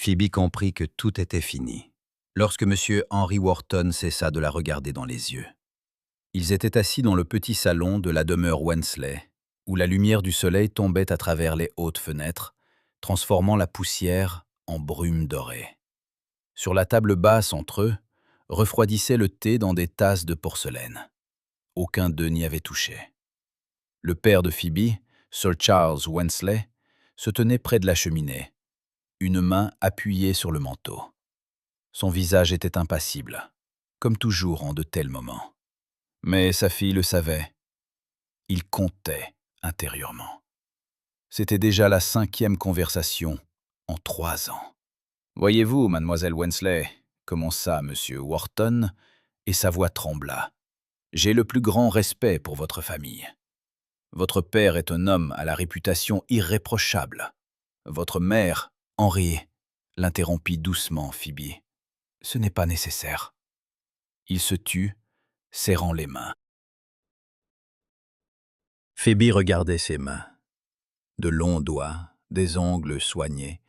Phoebe comprit que tout était fini, lorsque M. Henry Wharton cessa de la regarder dans les yeux. Ils étaient assis dans le petit salon de la demeure Wensley, où la lumière du soleil tombait à travers les hautes fenêtres, transformant la poussière en brume dorée. Sur la table basse entre eux, refroidissait le thé dans des tasses de porcelaine. Aucun d'eux n'y avait touché. Le père de Phoebe, Sir Charles Wensley, se tenait près de la cheminée, une main appuyée sur le manteau. Son visage était impassible, comme toujours en de tels moments. Mais sa fille le savait. Il comptait intérieurement. C'était déjà la 5e conversation en 3 ans. « Voyez-vous, mademoiselle Wensley, commença M. Wharton, et sa voix trembla. J'ai le plus grand respect pour votre famille. Votre père est un homme à la réputation irréprochable. Votre mère, Henri, l'interrompit doucement Phoebe. Ce n'est pas nécessaire. Il se tut, serrant les mains. Phoebe regardait ses mains. De longs doigts, des ongles soignés.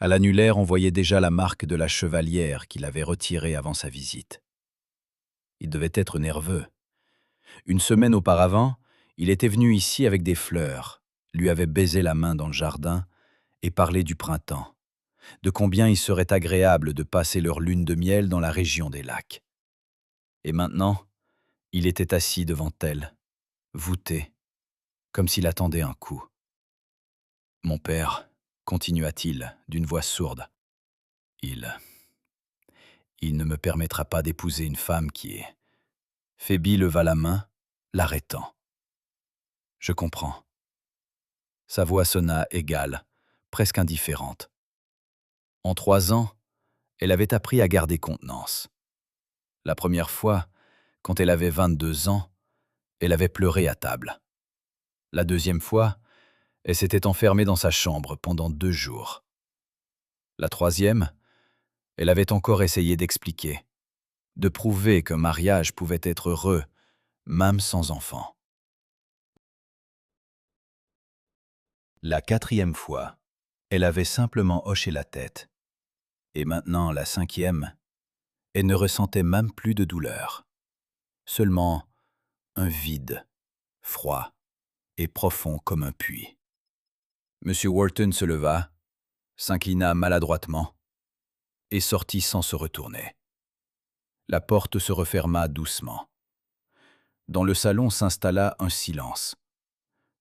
À l'annulaire, on voyait déjà la marque de la chevalière qu'il avait retirée avant sa visite. Il devait être nerveux. Une semaine auparavant, il était venu ici avec des fleurs, lui avait baisé la main dans le jardin et parlé du printemps, de combien il serait agréable de passer leur lune de miel dans la région des lacs. Et maintenant, il était assis devant elle, voûté, comme s'il attendait un coup. « Mon père, » continua-t-il d'une voix sourde, « il ne me permettra pas d'épouser une femme qui est... » Phoebe leva la main, l'arrêtant. « Je comprends. » Sa voix sonna égale, presque indifférente. En 3 ans, elle avait appris à garder contenance. La première fois, quand elle avait 22 ans, elle avait pleuré à table. La deuxième fois, elle s'était enfermée dans sa chambre pendant 2 jours. La troisième, elle avait encore essayé d'expliquer, de prouver qu'un mariage pouvait être heureux, même sans enfant. La 4e fois, elle avait simplement hoché la tête. Et maintenant, la 5e, elle ne ressentait même plus de douleur. Seulement un vide, froid et profond comme un puits. M. Wharton se leva, s'inclina maladroitement et sortit sans se retourner. La porte se referma doucement. Dans le salon s'installa un silence,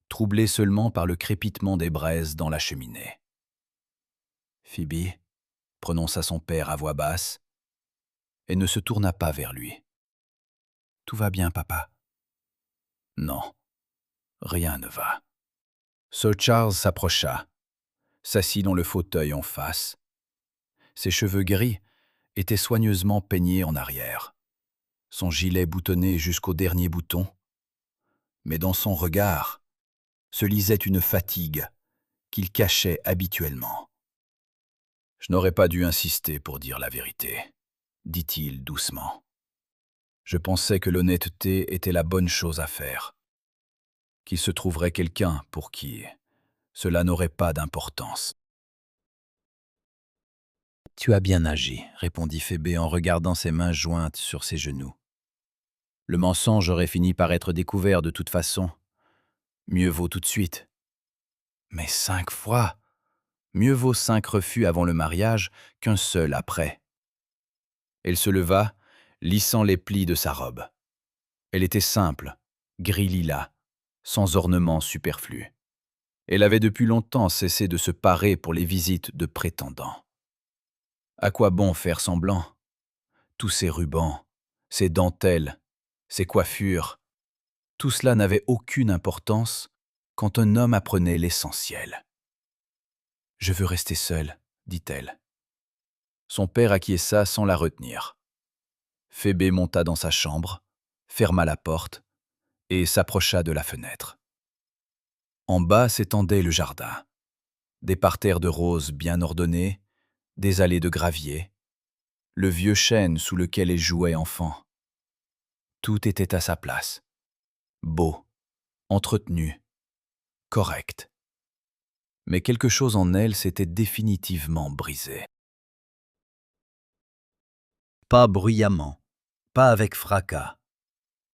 troublé seulement par le crépitement des braises dans la cheminée. « Phoebe » prononça son père à voix basse, et ne se tourna pas vers lui. « Tout va bien, papa. » « Non, rien ne va. » Sir Charles s'approcha, s'assit dans le fauteuil en face. Ses cheveux gris étaient soigneusement peignés en arrière, son gilet boutonné jusqu'au dernier bouton. Mais dans son regard se lisait une fatigue qu'il cachait habituellement. « Je n'aurais pas dû insister pour dire la vérité, » dit-il doucement. « Je pensais que l'honnêteté était la bonne chose à faire, qu'il se trouverait quelqu'un pour qui cela n'aurait pas d'importance. »« Tu as bien agi, » répondit Phoebe en regardant ses mains jointes sur ses genoux. « Le mensonge aurait fini par être découvert de toute façon. Mieux vaut tout de suite. » « Mais 5 fois ! Mieux vaut 5 refus avant le mariage qu'un seul après. » Elle se leva, lissant les plis de sa robe. Elle était simple, gris lilas, sans ornement superflu. Elle avait depuis longtemps cessé de se parer pour les visites de prétendants. À quoi bon faire semblant? Tous ces rubans, ces dentelles, ces coiffures, tout cela n'avait aucune importance quand un homme apprenait l'essentiel. « Je veux rester seule, » dit-elle. Son père acquiesça sans la retenir. Phoebe monta dans sa chambre, ferma la porte et s'approcha de la fenêtre. En bas s'étendait le jardin. Des parterres de roses bien ordonnés, des allées de gravier, le vieux chêne sous lequel elle jouait enfant. Tout était à sa place. Beau, entretenu, correct. Mais quelque chose en elle s'était définitivement brisé. Pas bruyamment, pas avec fracas.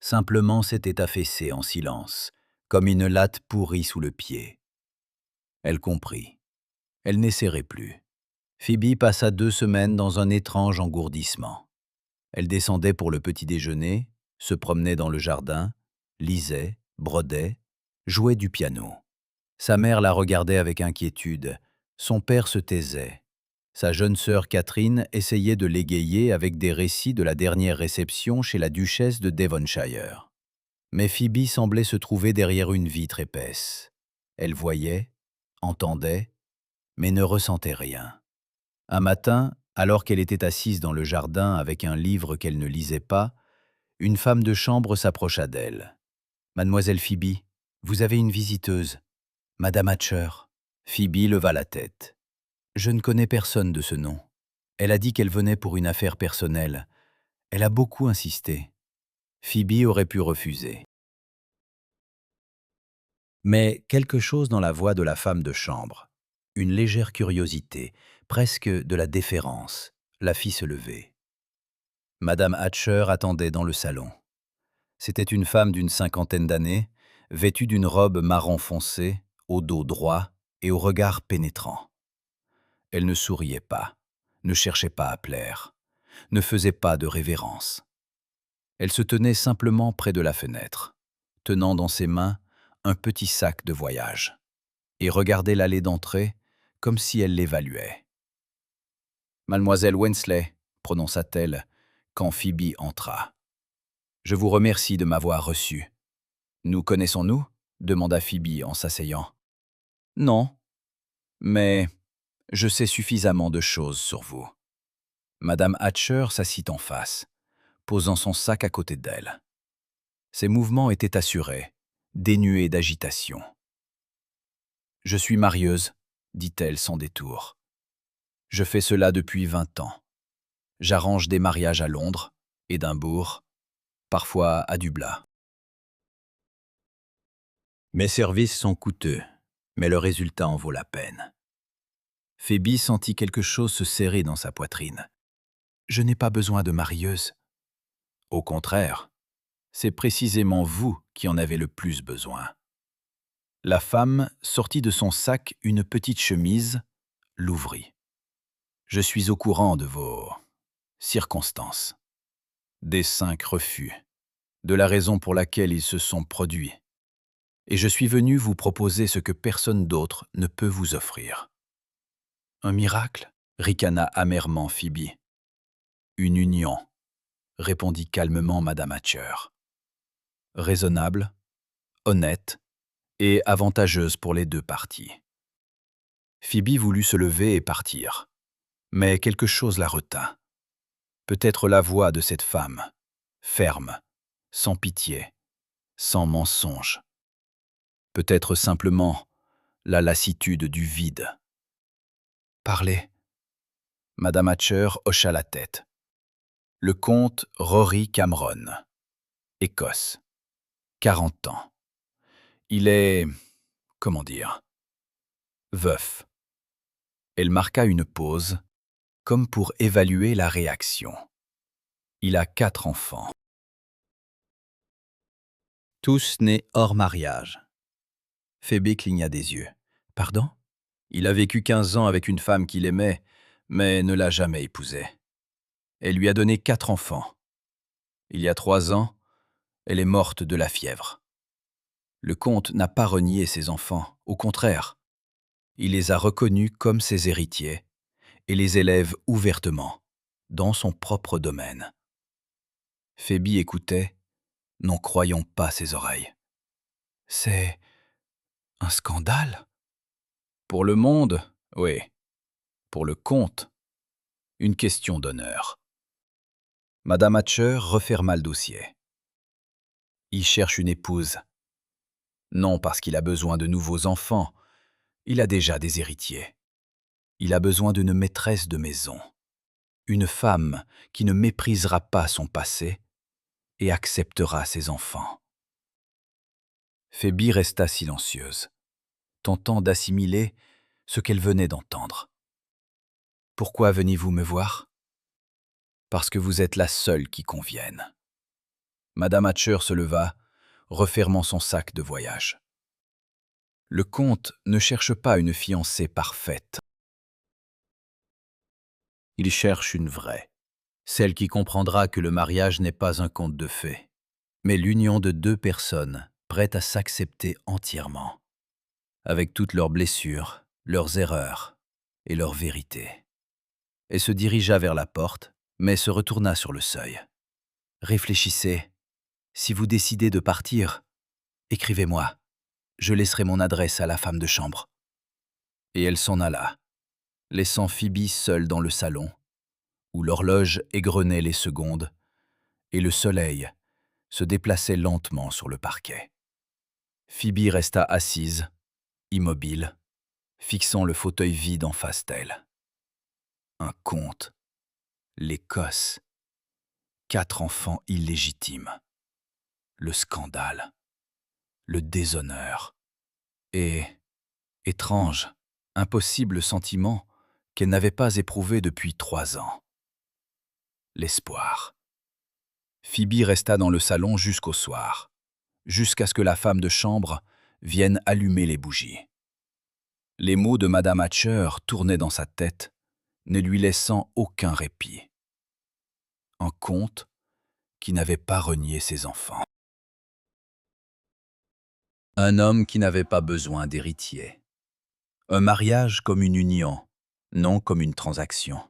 Simplement s'était affaissée en silence, comme une latte pourrie sous le pied. Elle comprit. Elle n'essaierait plus. Phoebe passa 2 semaines dans un étrange engourdissement. Elle descendait pour le petit déjeuner, se promenait dans le jardin, lisait, brodait, jouait du piano. Sa mère la regardait avec inquiétude. Son père se taisait. Sa jeune sœur Catherine essayait de l'égayer avec des récits de la dernière réception chez la duchesse de Devonshire. Mais Phoebe semblait se trouver derrière une vitre épaisse. Elle voyait, entendait, mais ne ressentait rien. Un matin, alors qu'elle était assise dans le jardin avec un livre qu'elle ne lisait pas, une femme de chambre s'approcha d'elle. « Mademoiselle Phoebe, vous avez une visiteuse. Madame Hatcher. » Phoebe leva la tête. « Je ne connais personne de ce nom. Elle a dit qu'elle venait pour une affaire personnelle. Elle a beaucoup insisté. » Phoebe aurait pu refuser. Mais quelque chose dans la voix de la femme de chambre, une légère curiosité, presque de la déférence, la fit se lever. Madame Hatcher attendait dans le salon. C'était une femme d'une 50aine d'années, vêtue d'une robe marron foncé, au dos droit et au regard pénétrant. Elle ne souriait pas, ne cherchait pas à plaire, ne faisait pas de révérence. Elle se tenait simplement près de la fenêtre, tenant dans ses mains un petit sac de voyage, et regardait l'allée d'entrée comme si elle l'évaluait. « Mademoiselle Wensley », prononça-t-elle, quand Phoebe entra. « Je vous remercie de m'avoir reçu. »« Nous connaissons-nous » demanda Phoebe en s'asseyant. « Non, mais je sais suffisamment de choses sur vous. » Madame Hatcher s'assit en face, posant son sac à côté d'elle. Ses mouvements étaient assurés, dénués d'agitation. « Je suis marieuse, » dit-elle sans détour. « Je fais cela depuis 20 ans. J'arrange des mariages à Londres, Édimbourg, parfois à Dublin. Mes services sont coûteux, mais le résultat en vaut la peine. » Phoebe sentit quelque chose se serrer dans sa poitrine. « Je n'ai pas besoin de marieuse. » « Au contraire, c'est précisément vous qui en avez le plus besoin. » La femme sortit de son sac une petite chemise, l'ouvrit. « Je suis au courant de vos circonstances, des 5 refus, de la raison pour laquelle ils se sont produits. Et je suis venu vous proposer ce que personne d'autre ne peut vous offrir. »« Un miracle ?» ricana amèrement Phoebe. « Une union », répondit calmement Madame Hatcher. « Raisonnable, honnête et avantageuse pour les 2 parties. » Phoebe voulut se lever et partir, mais quelque chose la retint. Peut-être la voix de cette femme, ferme, sans pitié, sans mensonge. Peut-être simplement la lassitude du vide. « Parlez. » Madame Hatcher hocha la tête. « Le comte Rory Cameron, Écosse, 40 ans. Il est, comment dire, veuf. » Elle marqua une pause, comme pour évaluer la réaction. « Il a 4 enfants. Tous nés hors mariage. » Phoebe cligna des yeux. « Pardon ? » Il a vécu 15 ans avec une femme qu'il aimait, mais ne l'a jamais épousée. Elle lui a donné 4 enfants. Il y a 3 ans, elle est morte de la fièvre. Le comte n'a pas renié ses enfants, au contraire. Il les a reconnus comme ses héritiers et les élève ouvertement, dans son propre domaine. Phoebe écoutait, n'en croyant pas ses oreilles. « C'est un scandale ?» Pour le monde, oui. Pour le comte, une question d'honneur. Madame Hatcher referma le dossier. Il cherche une épouse. Non parce qu'il a besoin de nouveaux enfants, il a déjà des héritiers. Il a besoin d'une maîtresse de maison, une femme qui ne méprisera pas son passé et acceptera ses enfants. Phoebe resta silencieuse, tentant d'assimiler ce qu'elle venait d'entendre. « Pourquoi venez-vous me voir » parce que vous êtes la seule qui convienne. Madame Hatcher se leva, refermant son sac de voyage. Le comte ne cherche pas une fiancée parfaite. Il cherche une vraie, celle qui comprendra que le mariage n'est pas un conte de fées, mais l'union de deux personnes prêtes à s'accepter entièrement, avec toutes leurs blessures, leurs erreurs et leurs vérités. Elle se dirigea vers la porte, mais se retourna sur le seuil. « Réfléchissez. Si vous décidez de partir, écrivez-moi. Je laisserai mon adresse à la femme de chambre. » Et elle s'en alla, laissant Phoebe seule dans le salon, où l'horloge égrenait les secondes et le soleil se déplaçait lentement sur le parquet. Phoebe resta assise, immobile, fixant le fauteuil vide en face d'elle. Un conte, l'Écosse, 4 enfants illégitimes, le scandale, le déshonneur et, étrange, impossible sentiment qu'elle n'avait pas éprouvé depuis 3 ans. L'espoir. Phoebe resta dans le salon jusqu'au soir, jusqu'à ce que la femme de chambre vienne allumer les bougies. Les mots de Madame Hatcher tournaient dans sa tête, ne lui laissant aucun répit. Un conte qui n'avait pas renié ses enfants. Un homme qui n'avait pas besoin d'héritier. Un mariage comme une union, non comme une transaction.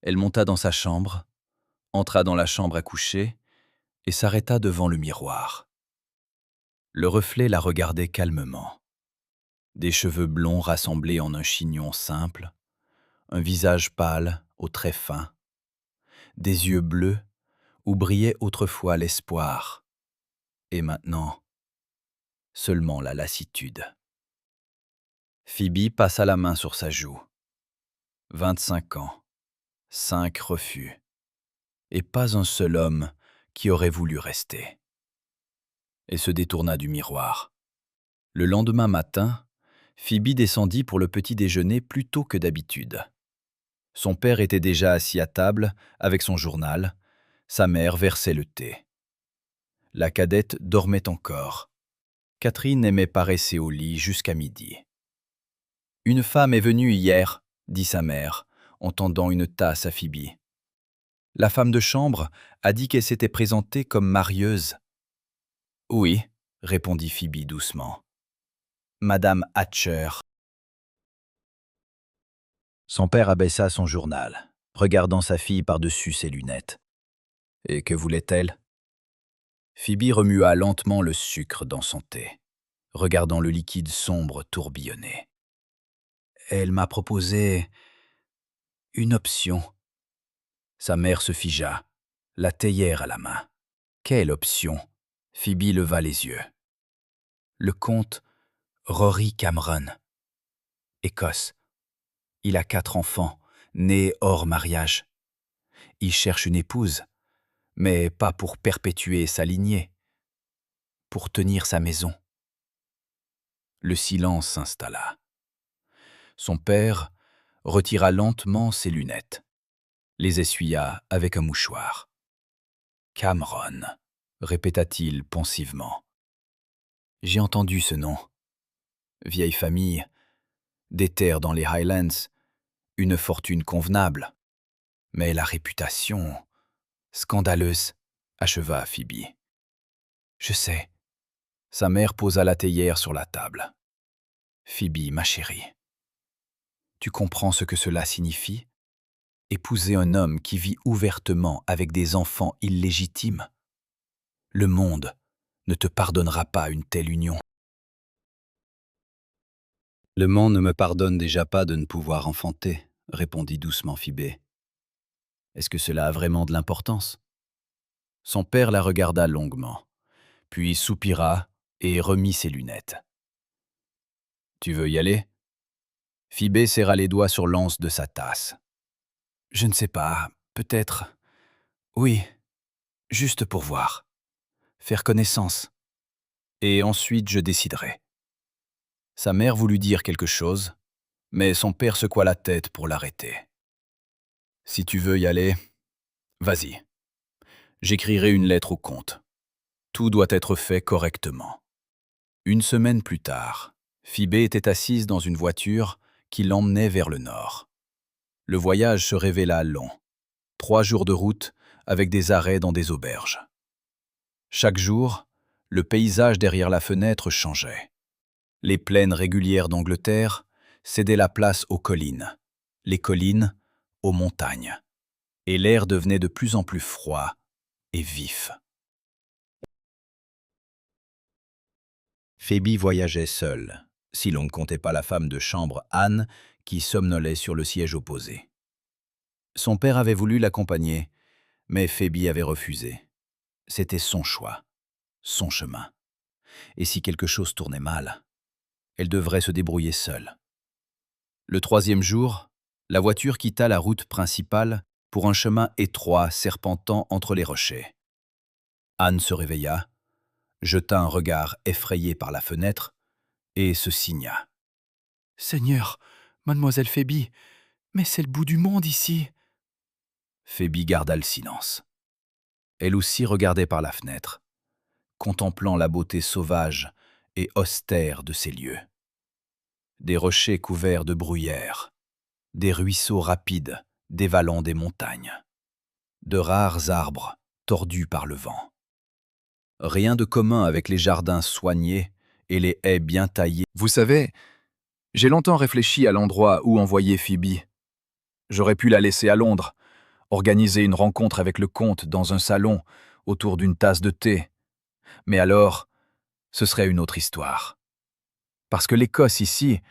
Elle monta dans sa chambre, entra dans la chambre à coucher et s'arrêta devant le miroir. Le reflet la regardait calmement. Des cheveux blonds rassemblés en un chignon simple, un visage pâle aux traits fins, des yeux bleus où brillait autrefois l'espoir, et maintenant, seulement la lassitude. Phoebe passa la main sur sa joue. 25 ans, 5 refus, et pas un seul homme qui aurait voulu rester. Et se détourna du miroir. Le lendemain matin, Phoebe descendit pour le petit déjeuner plus tôt que d'habitude. Son père était déjà assis à table avec son journal, sa mère versait le thé. La cadette dormait encore. Catherine aimait pas rester au lit jusqu'à midi. « Une femme est venue hier, » dit sa mère, en tendant une tasse à Phoebe. La femme de chambre a dit qu'elle s'était présentée comme marieuse. « Oui, » répondit Phoebe doucement. « Madame Hatcher. » Son père abaissa son journal, regardant sa fille par-dessus ses lunettes. Et que voulait-elle? Phoebe remua lentement le sucre dans son thé, regardant le liquide sombre tourbillonner. Elle m'a proposé une option. Sa mère se figea, la théière à la main. Quelle option? Phoebe leva les yeux. Le comte Rory Cameron. Écosse. Il a 4 enfants, nés hors mariage. Il cherche une épouse, mais pas pour perpétuer sa lignée, pour tenir sa maison. Le silence s'installa. Son père retira lentement ses lunettes, les essuya avec un mouchoir. « Cameron », répéta-t-il pensivement. « J'ai entendu ce nom. Vieille famille, des terres dans les Highlands, une fortune convenable. Mais la réputation, scandaleuse, acheva Phoebe. Je sais. Sa mère posa la théière sur la table. Phoebe, ma chérie, tu comprends ce que cela signifie? Épouser un homme qui vit ouvertement avec des enfants illégitimes? Le monde ne te pardonnera pas une telle union. Le monde ne me pardonne déjà pas de ne pouvoir enfanter, répondit doucement Phoebe. Est-ce que cela a vraiment de l'importance? Son père la regarda longuement, puis soupira et remit ses lunettes. Tu veux y aller? Phoebe serra les doigts sur l'anse de sa tasse. Je ne sais pas, peut-être. Oui, juste pour voir. Faire connaissance. Et ensuite je déciderai. Sa mère voulut dire quelque chose, mais son père secoua la tête pour l'arrêter. Si tu veux y aller, Vas-y, j'écrirai une lettre au comte. Tout doit être fait correctement. Une semaine plus tard, Phoebé était assise dans une voiture qui l'emmenait vers le nord. Le voyage se révéla long. 3 jours de route avec des arrêts dans des auberges. Chaque jour, le paysage derrière la fenêtre changeait. Les plaines régulières d'Angleterre cédaient la place aux collines, les collines aux montagnes, et l'air devenait de plus en plus froid et vif. Phoebe voyageait seule, si l'on ne comptait pas la femme de chambre Anne qui somnolait sur le siège opposé. Son père avait voulu l'accompagner, mais Phoebe avait refusé. C'était son choix, son chemin. Et si quelque chose tournait mal, elle devrait se débrouiller seule. Le 3e jour, la voiture quitta la route principale pour un chemin étroit serpentant entre les rochers. Anne se réveilla, jeta un regard effrayé par la fenêtre et se signa. « Seigneur, mademoiselle Phoebe, mais c'est le bout du monde ici. » Phoebe garda le silence. Elle aussi regardait par la fenêtre, contemplant la beauté sauvage et austère de ces lieux. Des rochers couverts de bruyères, des ruisseaux rapides dévalant des montagnes, de rares arbres tordus par le vent. Rien de commun avec les jardins soignés et les haies bien taillées. Vous savez, j'ai longtemps réfléchi à l'endroit où envoyer Phoebe. J'aurais pu la laisser à Londres, organiser une rencontre avec le comte dans un salon autour d'une tasse de thé. Mais alors, ce serait une autre histoire. Parce que l'Écosse ici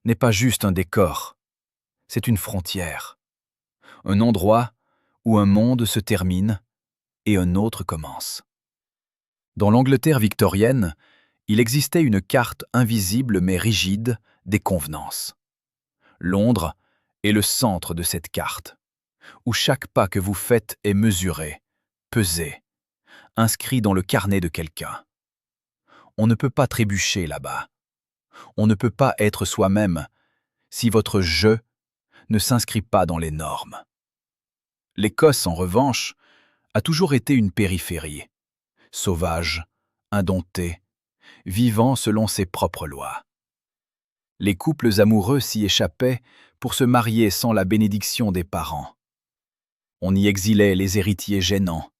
n'est pas juste un décor, c'est une frontière. Un endroit où un monde se termine et un autre commence. Dans l'Angleterre victorienne, il existait une carte invisible mais rigide des convenances. Londres est le centre de cette carte, où chaque pas que vous faites est mesuré, pesé, inscrit dans le carnet de quelqu'un. On ne peut pas trébucher là-bas. On ne peut pas être soi-même si votre « je » ne s'inscrit pas dans les normes. L'Écosse, en revanche, a toujours été une périphérie, sauvage, indomptée, vivant selon ses propres lois. Les couples amoureux s'y échappaient pour se marier sans la bénédiction des parents. On y exilait les héritiers gênants.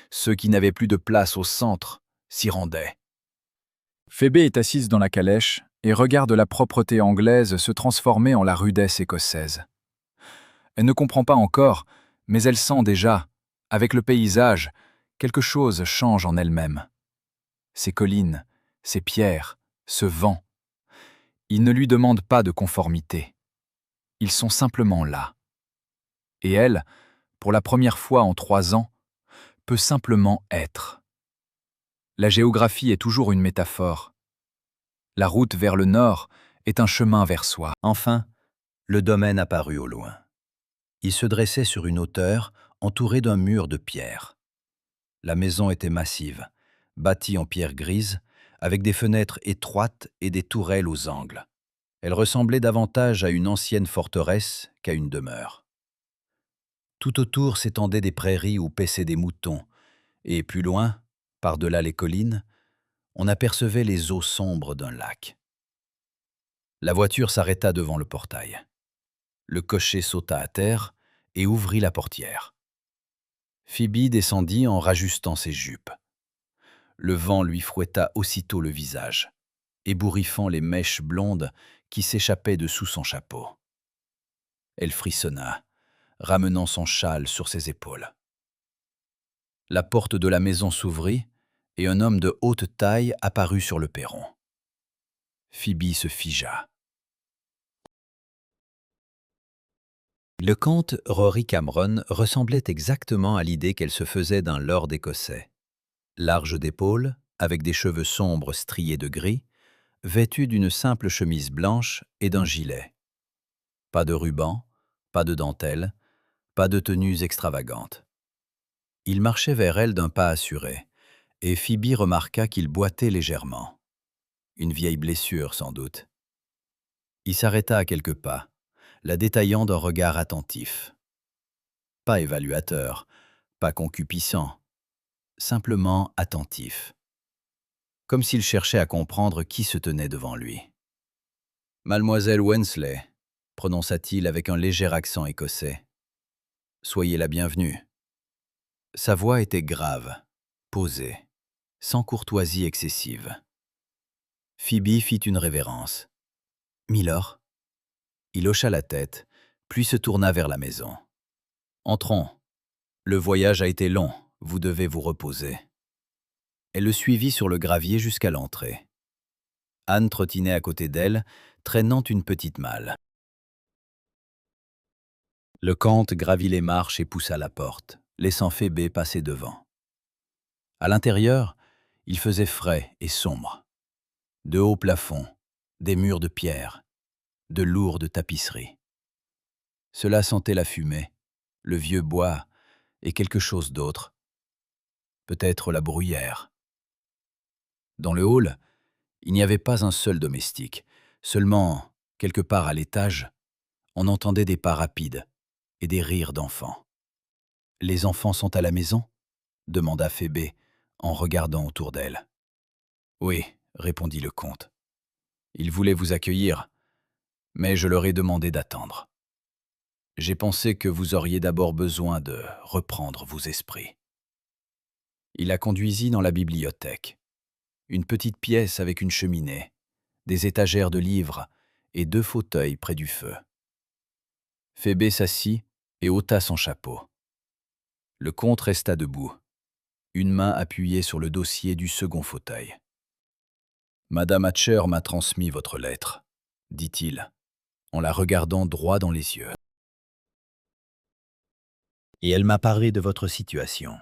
Ceux qui n'avaient plus de place au centre s'y rendaient. Phoebe est assise dans la calèche et regarde la propreté anglaise se transformer en la rudesse écossaise. Elle ne comprend pas encore, mais elle sent déjà, avec le paysage, quelque chose change en elle-même. Ces collines, ces pierres, ce vent, ils ne lui demandent pas de conformité. Ils sont simplement là. Et elle, pour la première fois en 3 ans, peut simplement être. La géographie est toujours une métaphore. La route vers le nord est un chemin vers soi. Enfin, le domaine apparut au loin. Il se dressait sur une hauteur entouré d'un mur de pierre. La maison était massive, bâtie en pierre grise, avec des fenêtres étroites et des tourelles aux angles. Elle ressemblait davantage à une ancienne forteresse qu'à une demeure. Tout autour s'étendaient des prairies où paissaient des moutons, et plus loin, par-delà les collines, on apercevait les eaux sombres d'un lac. La voiture s'arrêta devant le portail. Le cocher sauta à terre et ouvrit la portière. Phoebe descendit en rajustant ses jupes. Le vent lui fouetta aussitôt le visage, ébouriffant les mèches blondes qui s'échappaient de sous son chapeau. Elle frissonna, ramenant son châle sur ses épaules. La porte de la maison s'ouvrit et un homme de haute taille apparut sur le perron. Phoebe se figea. Le comte Rory Cameron ressemblait exactement à l'idée qu'elle se faisait d'un lord écossais. Large d'épaules, avec des cheveux sombres striés de gris, vêtu d'une simple chemise blanche et d'un gilet. Pas de ruban, pas de dentelle, pas de tenues extravagantes. Il marchait vers elle d'un pas assuré, et Phoebe remarqua qu'il boitait légèrement. Une vieille blessure, sans doute. Il s'arrêta à quelques pas, la détaillant d'un regard attentif. Pas évaluateur, pas concupissant, simplement attentif, comme s'il cherchait à comprendre qui se tenait devant lui. « Mademoiselle Wensley », prononça-t-il avec un léger accent écossais. « Soyez la bienvenue. » Sa voix était grave, posée, sans courtoisie excessive. Phoebe fit une révérence. « Milord ?» Il hocha la tête, puis se tourna vers la maison. « Entrons. Le voyage a été long, vous devez vous reposer. » Elle le suivit sur le gravier jusqu'à l'entrée. Anne trottinait à côté d'elle, traînant une petite malle. Le comte gravit les marches et poussa la porte, laissant Phébé passer devant. À l'intérieur, il faisait frais et sombre. De hauts plafonds, des murs de pierre, de lourdes tapisseries. Cela sentait la fumée, le vieux bois et quelque chose d'autre. Peut-être la bruyère. Dans le hall, il n'y avait pas un seul domestique. Seulement, quelque part à l'étage, on entendait des pas rapides et des rires d'enfants. « Les enfants sont à la maison ?» demanda Phébé en regardant autour d'elle. « Oui, » répondit le comte. « Ils voulaient vous accueillir, mais je leur ai demandé d'attendre. J'ai pensé que vous auriez d'abord besoin de reprendre vos esprits. » Il la conduisit dans la bibliothèque. Une petite pièce avec une cheminée, des étagères de livres et 2 fauteuils près du feu. Phébé s'assit et ôta son chapeau. Le comte resta debout, une main appuyée sur le dossier du second fauteuil. « Madame Hatcher m'a transmis votre lettre, » dit-il, en la regardant droit dans les yeux. « Et elle m'a parlé de votre situation.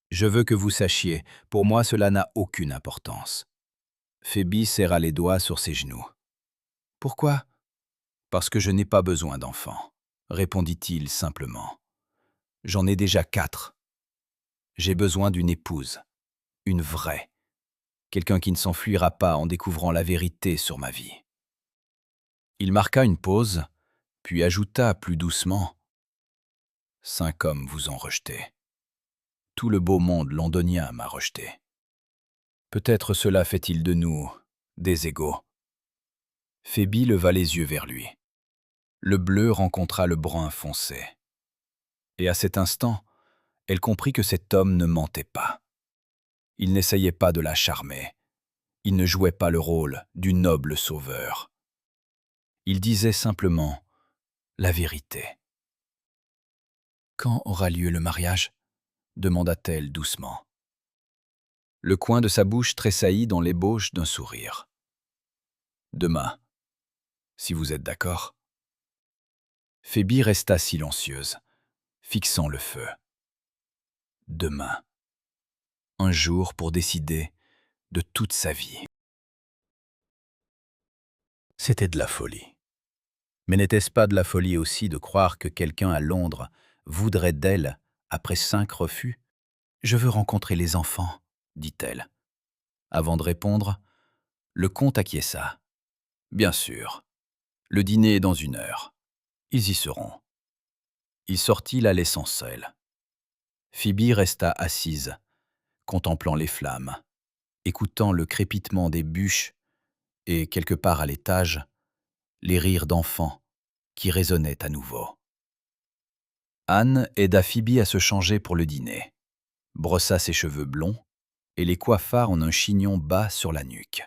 Je veux que vous sachiez, pour moi cela n'a aucune importance. » Phébé serra les doigts sur ses genoux. « Pourquoi ? » « Parce que je n'ai pas besoin d'enfants, » répondit-il simplement. « J'en ai déjà 4. J'ai besoin d'une épouse, une vraie, quelqu'un qui ne s'enfuira pas en découvrant la vérité sur ma vie. » Il marqua une pause, puis ajouta plus doucement « 5 hommes vous ont rejeté. Tout le beau monde londonien m'a rejeté. Peut-être cela fait-il de nous des égaux. » Phébé leva les yeux vers lui. Le bleu rencontra le brun foncé. Et à cet instant, elle comprit que cet homme ne mentait pas. Il n'essayait pas de la charmer. Il ne jouait pas le rôle du noble sauveur. Il disait simplement la vérité. « Quand aura lieu le mariage ?» demanda-t-elle doucement. Le coin de sa bouche tressaillit dans l'ébauche d'un sourire. « Demain, si vous êtes d'accord. » Phébé resta silencieuse, fixant le feu. Demain. Un jour pour décider de toute sa vie. C'était de la folie. Mais n'était-ce pas de la folie aussi de croire que quelqu'un à Londres voudrait d'elle après 5 refus ? « Je veux rencontrer les enfants, » dit-elle. Avant de répondre, le comte acquiesça. « Bien sûr. Le dîner est dans 1 heure. Ils y seront. » Il sortit, la laissant seule. Phébé resta assise, contemplant les flammes, écoutant le crépitement des bûches et, quelque part à l'étage, les rires d'enfants qui résonnaient à nouveau. Anne aida Phébé à se changer pour le dîner, brossa ses cheveux blonds et les coiffa en un chignon bas sur la nuque.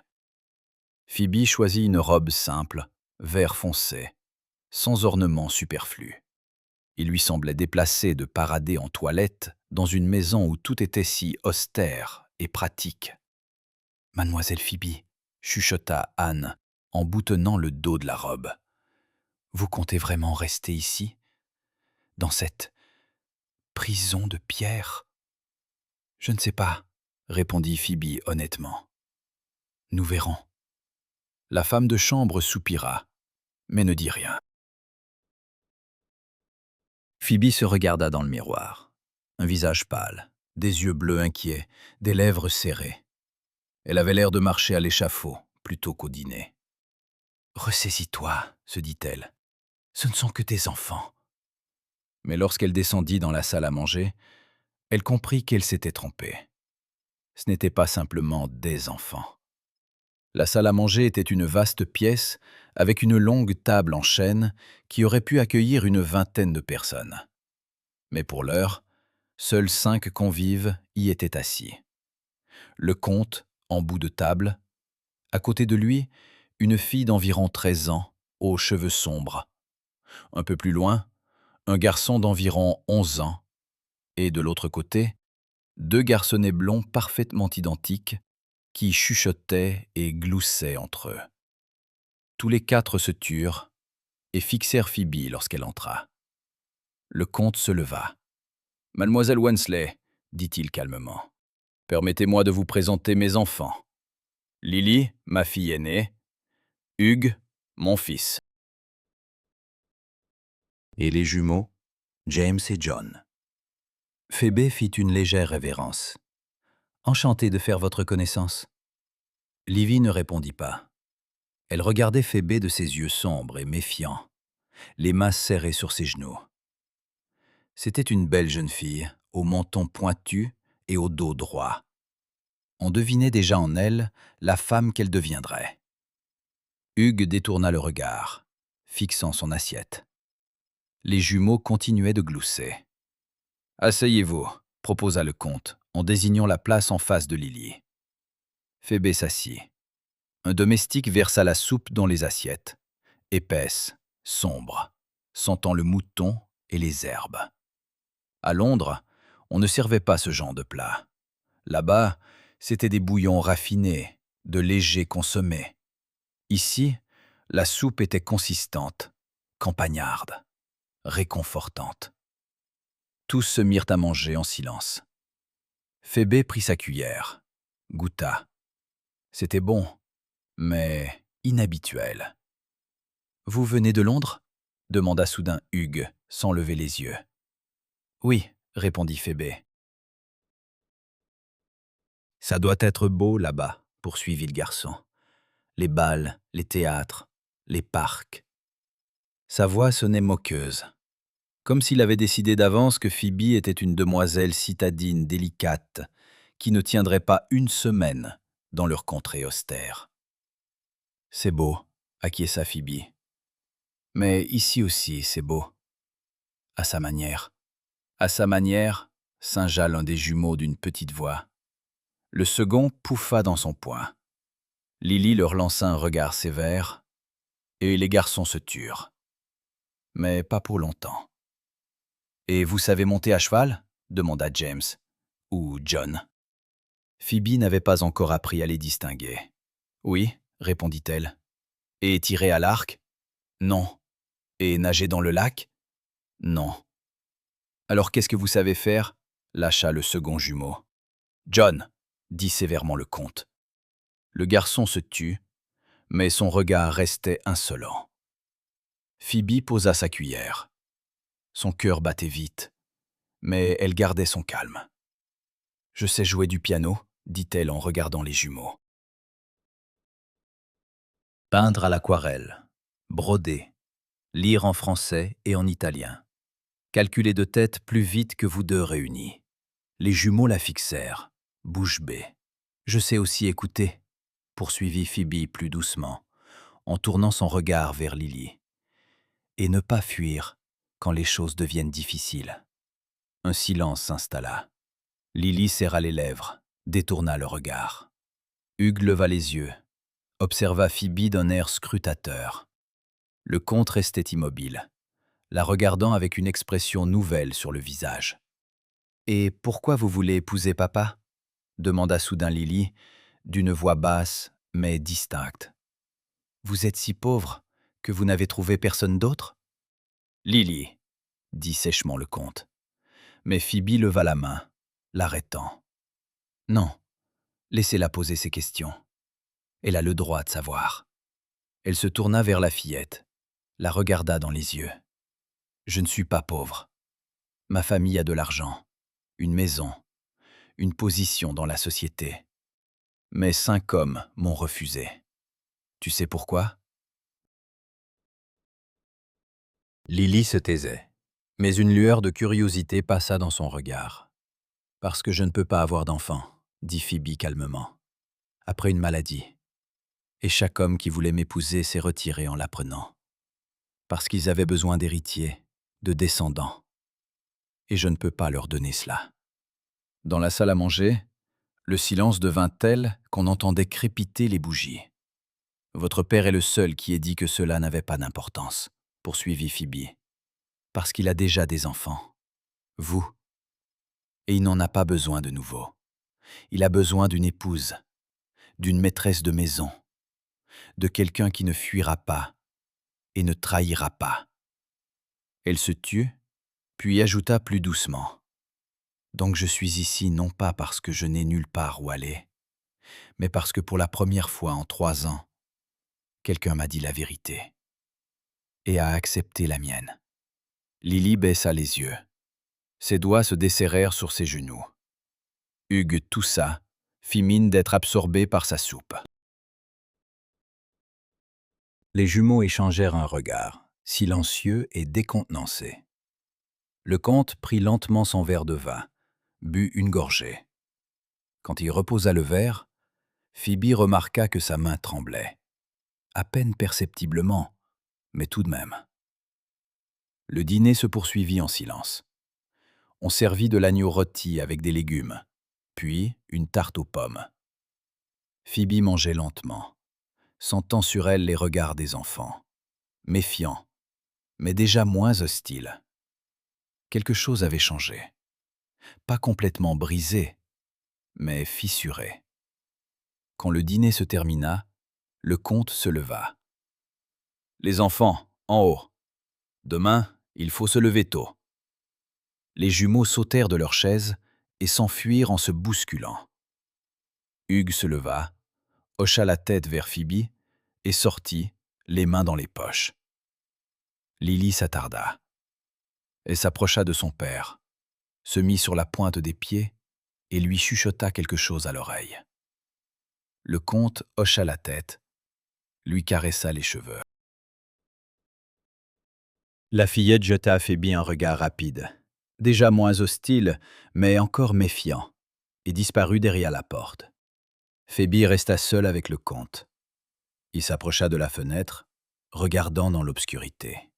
Phébé choisit une robe simple, vert foncé, sans ornement superflu. Il lui semblait déplacé de parader en toilette dans une maison où tout était si austère et pratique. « Mademoiselle Phébé, » chuchota Anne en boutonnant le dos de la robe. « Vous comptez vraiment rester ici, dans cette prison de pierre ?»« Je ne sais pas, » répondit Phébé honnêtement. « Nous verrons. » La femme de chambre soupira, mais ne dit rien. Phébé se regarda dans le miroir. Un visage pâle, des yeux bleus inquiets, des lèvres serrées. Elle avait l'air de marcher à l'échafaud plutôt qu'au dîner. « Ressaisis-toi, » se dit-elle. « Ce ne sont que des enfants. » Mais lorsqu'elle descendit dans la salle à manger, Elle comprit qu'elle s'était trompée. Ce n'était pas simplement des enfants. La salle à manger était une vaste pièce avec une longue table en chêne qui aurait pu accueillir une vingtaine de personnes. Mais pour l'heure, seuls 5 convives y étaient assis. Le comte, en bout de table. À côté de lui, une fille d'environ 13 ans, aux cheveux sombres. Un peu plus loin, un garçon d'environ 11 ans. Et de l'autre côté, 2 garçonnets blonds parfaitement identiques qui chuchotaient et gloussaient entre eux. Tous les 4 se turent et fixèrent Phoebe lorsqu'elle entra. Le comte se leva. « Mademoiselle Wensley, dit-il calmement, permettez-moi de vous présenter mes enfants. Lily, ma fille aînée, Hugues, mon fils. » Et les jumeaux, James et John. Phoebe fit une légère révérence. « Enchanté de faire votre connaissance. » Livy ne répondit pas. Elle regardait Phoebe de ses yeux sombres et méfiants, les mains serrées sur ses genoux. C'était une belle jeune fille, au menton pointu et au dos droit. On devinait déjà en elle la femme qu'elle deviendrait. Hugues détourna le regard, fixant son assiette. Les jumeaux continuaient de glousser. « Asseyez-vous, » proposa le comte, en désignant la place en face de Lily. Phoebe s'assit. Un domestique versa la soupe dans les assiettes, épaisse, sombre, sentant le mouton et les herbes. À Londres, on ne servait pas ce genre de plat. Là-bas, c'était des bouillons raffinés, de légers consommés. Ici, la soupe était consistante, campagnarde, réconfortante. Tous se mirent à manger en silence. Phoebe prit sa cuillère, goûta. C'était bon, mais inhabituel. « Vous venez de Londres ?» demanda soudain Hugues, sans lever les yeux. « Oui, » répondit Phoebe. « Ça doit être beau là-bas, » poursuivit le garçon. « Les bals, les théâtres, les parcs. » Sa voix sonnait moqueuse, comme s'il avait décidé d'avance que Phoebe était une demoiselle citadine délicate qui ne tiendrait pas une semaine dans leur contrée austère. « C'est beau, » acquiesça Phoebe. « Mais ici aussi, c'est beau. À sa manière. » À sa manière, singea l'un des jumeaux d'une petite voix. Le second pouffa dans son poing. Lily leur lança un regard sévère, et les garçons se turent. Mais pas pour longtemps. « Et vous savez monter à cheval ?» demanda James, ou John. Phoebe n'avait pas encore appris à les distinguer. « Oui, » répondit-elle. « Et tirer à l'arc ? Non. Et nager dans le lac ? Non. Alors qu'est-ce que vous savez faire ? Lâcha le second jumeau. John, dit sévèrement le comte. Le garçon se tut, mais son regard restait insolent. Phoebe posa sa cuillère. Son cœur battait vite, mais elle gardait son calme. Je sais jouer du piano, dit-elle en regardant les jumeaux. Peindre à l'aquarelle, broder, lire en français et en italien. Calculer de tête plus vite que vous deux réunis. Les jumeaux la fixèrent, bouche bée. Je sais aussi écouter, poursuivit Phoebe plus doucement, en tournant son regard vers Lily. Et ne pas fuir quand les choses deviennent difficiles. Un silence s'installa. Lily serra les lèvres, détourna le regard. Hugues leva les yeux, observa Phoebe d'un air scrutateur. Le comte restait immobile, la regardant avec une expression nouvelle sur le visage. « Et pourquoi vous voulez épouser papa ?» demanda soudain Lily, d'une voix basse mais distincte. « Vous êtes si pauvre que vous n'avez trouvé personne d'autre ?» « Lily, » dit sèchement le comte. Mais Phoebe leva la main, l'arrêtant. « Non, laissez-la poser ses questions. Elle a le droit de savoir. » Elle se tourna vers la fillette, la regarda dans les yeux. « Je ne suis pas pauvre. Ma famille a de l'argent, une maison, une position dans la société. Mais 5 hommes m'ont refusé. Tu sais pourquoi ?» Lily se taisait, mais une lueur de curiosité passa dans son regard. Parce que je ne peux pas avoir d'enfant, dit Phoebe calmement, après une maladie. Et chaque homme qui voulait m'épouser s'est retiré en l'apprenant. Parce qu'ils avaient besoin d'héritiers, de descendants. Et je ne peux pas leur donner cela. Dans la salle à manger, le silence devint tel qu'on entendait crépiter les bougies. Votre père est le seul qui ait dit que cela n'avait pas d'importance, poursuivit Phoebe. Parce qu'il a déjà des enfants. Vous. Et il n'en a pas besoin de nouveau. Il a besoin d'une épouse, d'une maîtresse de maison, de quelqu'un qui ne fuira pas et ne trahira pas. Elle se tut, puis ajouta plus doucement. Donc je suis ici non pas parce que je n'ai nulle part où aller, mais parce que pour la première fois en 3 ans, quelqu'un m'a dit la vérité et a accepté la mienne. Lily baissa les yeux. Ses doigts se desserrèrent sur ses genoux. Hugues toussa, fit mine d'être absorbé par sa soupe. Les jumeaux échangèrent un regard, silencieux et décontenancé. Le comte prit lentement son verre de vin, but une gorgée. Quand il reposa le verre, Phoebe remarqua que sa main tremblait. À peine perceptiblement, mais tout de même. Le dîner se poursuivit en silence. On servit de l'agneau rôti avec des légumes, puis une tarte aux pommes. Phoebe mangeait lentement, sentant sur elle les regards des enfants, méfiants, mais déjà moins hostiles. Quelque chose avait changé. Pas complètement brisé, mais fissuré. Quand le dîner se termina, le comte se leva. « Les enfants, en haut. Demain, il faut se lever tôt. » Les jumeaux sautèrent de leurs chaises et s'enfuirent en se bousculant. Hugues se leva, hocha la tête vers Phoebe et sortit, les mains dans les poches. Lily s'attarda. Elle s'approcha de son père, se mit sur la pointe des pieds et lui chuchota quelque chose à l'oreille. Le comte hocha la tête, lui caressa les cheveux. La fillette jeta à Phoebe un regard rapide, déjà moins hostile, mais encore méfiant, et disparut derrière la porte. Phoebe resta seule avec le comte. Il s'approcha de la fenêtre, regardant dans l'obscurité.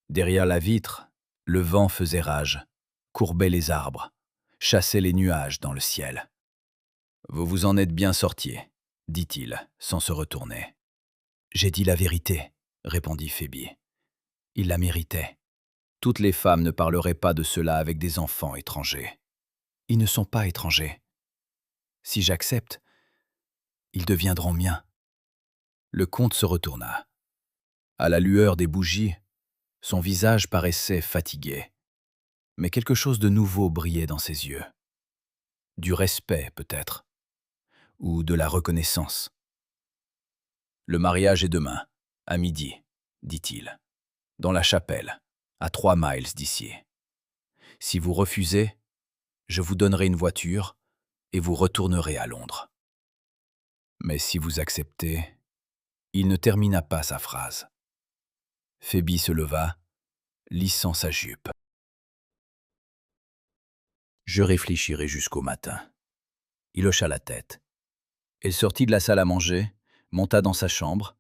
Derrière la vitre, le vent faisait rage, courbait les arbres, chassait les nuages dans le ciel. « Vous vous en êtes bien sortis, » dit-il, sans se retourner. « J'ai dit la vérité, » répondit Phoebe. Il la méritait. Toutes les femmes ne parleraient pas de cela avec des enfants étrangers. Ils ne sont pas étrangers. Si j'accepte, ils deviendront miens. Le comte se retourna. À la lueur des bougies, son visage paraissait fatigué. Mais quelque chose de nouveau brillait dans ses yeux. Du respect, peut-être. Ou de la reconnaissance. « Le mariage est demain, à midi, » dit-il. « Dans la chapelle, à 3 miles d'ici. Si vous refusez, je vous donnerai une voiture et vous retournerez à Londres. » Mais si vous acceptez, il ne termina pas sa phrase. Phoebe se leva, lissant sa jupe. « Je réfléchirai jusqu'au matin. » Il hocha la tête. Elle sortit de la salle à manger, monta dans sa chambre.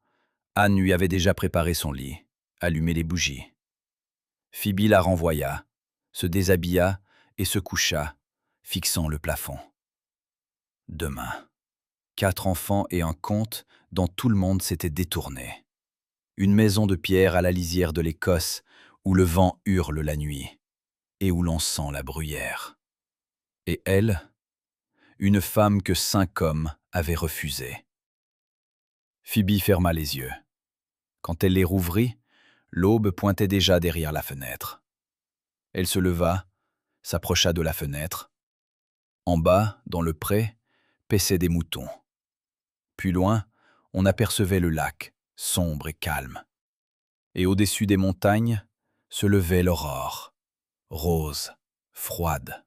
Anne lui avait déjà préparé son lit, allumé les bougies. Phoebe la renvoya, se déshabilla et se coucha, fixant le plafond. Demain. 4 enfants et un comte dont tout le monde s'était détourné. Une maison de pierre à la lisière de l'Écosse, où le vent hurle la nuit, et où l'on sent la bruyère. Et elle, une femme que 5 hommes avaient refusée. Phoebe ferma les yeux. Quand elle les rouvrit, l'aube pointait déjà derrière la fenêtre. Elle se leva, s'approcha de la fenêtre. En bas, dans le pré, paissaient des moutons. Plus loin, on apercevait le lac, sombre et calme. Et au-dessus des montagnes, se levait l'aurore, rose, froide,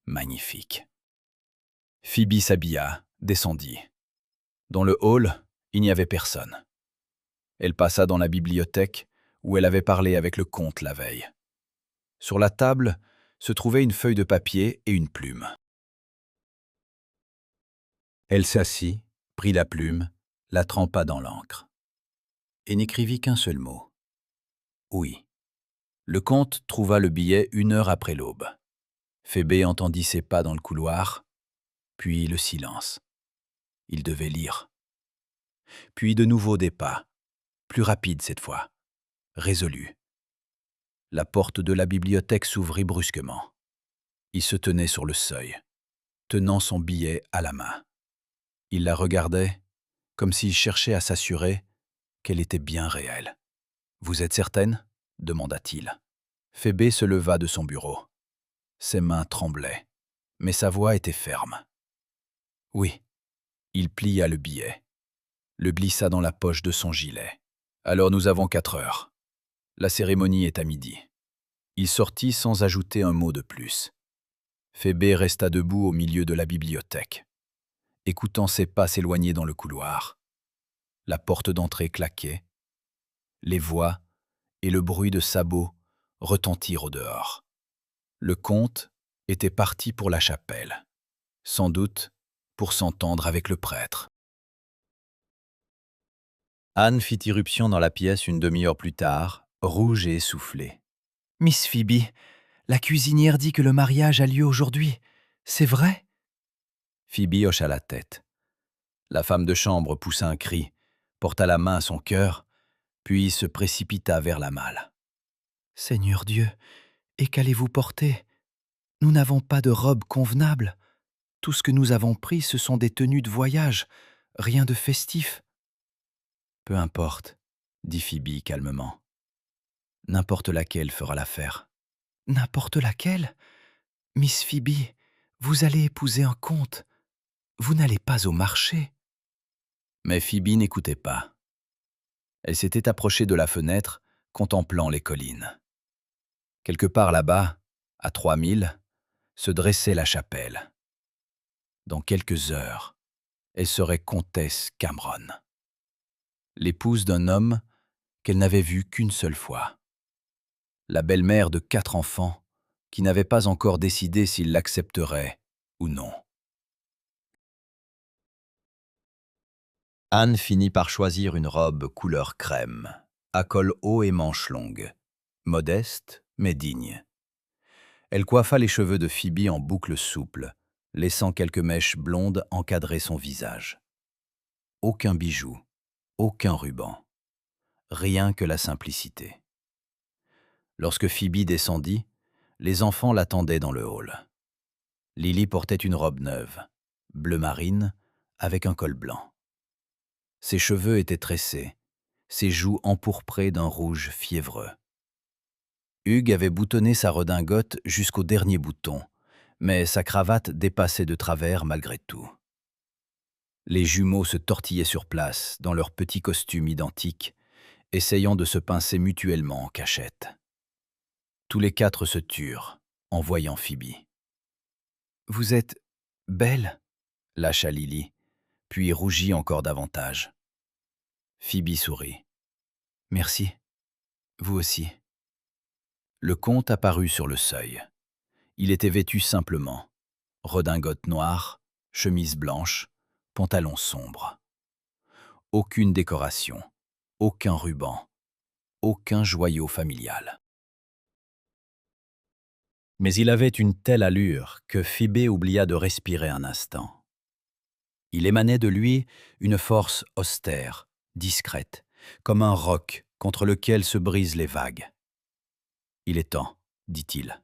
magnifique. Phoebe s'habilla, descendit. Dans le hall, il n'y avait personne. Elle passa dans la bibliothèque, où elle avait parlé avec le comte la veille. Sur la table, se trouvait une feuille de papier et une plume. Elle s'assit, prit la plume, la trempa dans l'encre et n'écrivit qu'un seul mot. Oui. Le comte trouva le billet 1 heure après l'aube. Phébé entendit ses pas dans le couloir, puis le silence. Il devait lire. Puis de nouveau des pas, plus rapides cette fois, résolus. La porte de la bibliothèque s'ouvrit brusquement. Il se tenait sur le seuil, tenant son billet à la main. Il la regardait, comme s'il cherchait à s'assurer qu'elle était bien réelle. « Vous êtes certaine ?» demanda-t-il. Phébé se leva de son bureau. Ses mains tremblaient, mais sa voix était ferme. « Oui. » Il plia le billet, le glissa dans la poche de son gilet. « Alors nous avons 4 heures. La cérémonie est à midi. » Il sortit sans ajouter un mot de plus. Phébé resta debout au milieu de la bibliothèque, écoutant ses pas s'éloigner dans le couloir. La porte d'entrée claquait. Les voix et le bruit de sabots retentirent au dehors. Le comte était parti pour la chapelle, sans doute pour s'entendre avec le prêtre. Anne fit irruption dans la pièce une demi-heure plus tard, rouge et essoufflée. « Miss Phoebe, la cuisinière dit que le mariage a lieu aujourd'hui. C'est vrai ?» Phoebe hocha la tête. La femme de chambre poussa un cri, porta la main à son cœur, puis se précipita vers la malle. « Seigneur Dieu, et qu'allez-vous porter? Nous n'avons pas de robe convenable. Tout ce que nous avons pris, ce sont des tenues de voyage, rien de festif. » « Peu importe, » dit Phoebe calmement. « N'importe laquelle fera l'affaire. »« N'importe laquelle? Miss Phoebe, vous allez épouser un comte. Vous n'allez pas au marché. » Mais Phoebe n'écoutait pas. Elle s'était approchée de la fenêtre, contemplant les collines. Quelque part là-bas, à 3000, se dressait la chapelle. Dans quelques heures, elle serait comtesse Cameron, l'épouse d'un homme qu'elle n'avait vu qu'une seule fois. La belle-mère de 4 enfants qui n'avait pas encore décidé s'il l'accepterait ou non. Anne finit par choisir une robe couleur crème, à col haut et manches longues, modeste mais digne. Elle coiffa les cheveux de Phoebe en boucles souples, laissant quelques mèches blondes encadrer son visage. Aucun bijou, aucun ruban, rien que la simplicité. Lorsque Phoebe descendit, les enfants l'attendaient dans le hall. Lily portait une robe neuve, bleu marine, avec un col blanc. Ses cheveux étaient tressés, ses joues empourprées d'un rouge fiévreux. Hugues avait boutonné sa redingote jusqu'au dernier bouton, mais sa cravate dépassait de travers malgré tout. Les jumeaux se tortillaient sur place dans leurs petits costumes identiques, essayant de se pincer mutuellement en cachette. Tous les 4 se turent en voyant Phoebe. « Vous êtes belle ?» lâcha Lily, puis rougit encore davantage. Phoebe sourit. « Merci. Vous aussi. » Le comte apparut sur le seuil. Il était vêtu simplement. Redingote noire, chemise blanche, pantalon sombre. Aucune décoration, aucun ruban, aucun joyau familial. Mais il avait une telle allure que Phoebe oublia de respirer un instant. Il émanait de lui une force austère, discrète, comme un roc contre lequel se brisent les vagues. « Il est temps, » dit-il.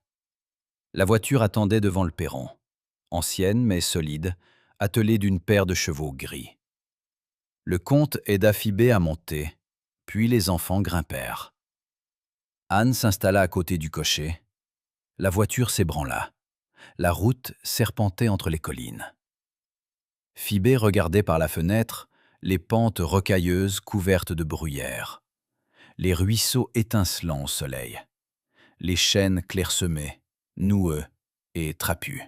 La voiture attendait devant le perron, ancienne mais solide, attelée d'une paire de chevaux gris. Le comte aida Phoebe à monter, puis les enfants grimpèrent. Anne s'installa à côté du cocher. La voiture s'ébranla. La route serpentait entre les collines. Phoebe regardait par la fenêtre les pentes rocailleuses couvertes de bruyères, les ruisseaux étincelants au soleil, les chênes clairsemés, noueux et trapus.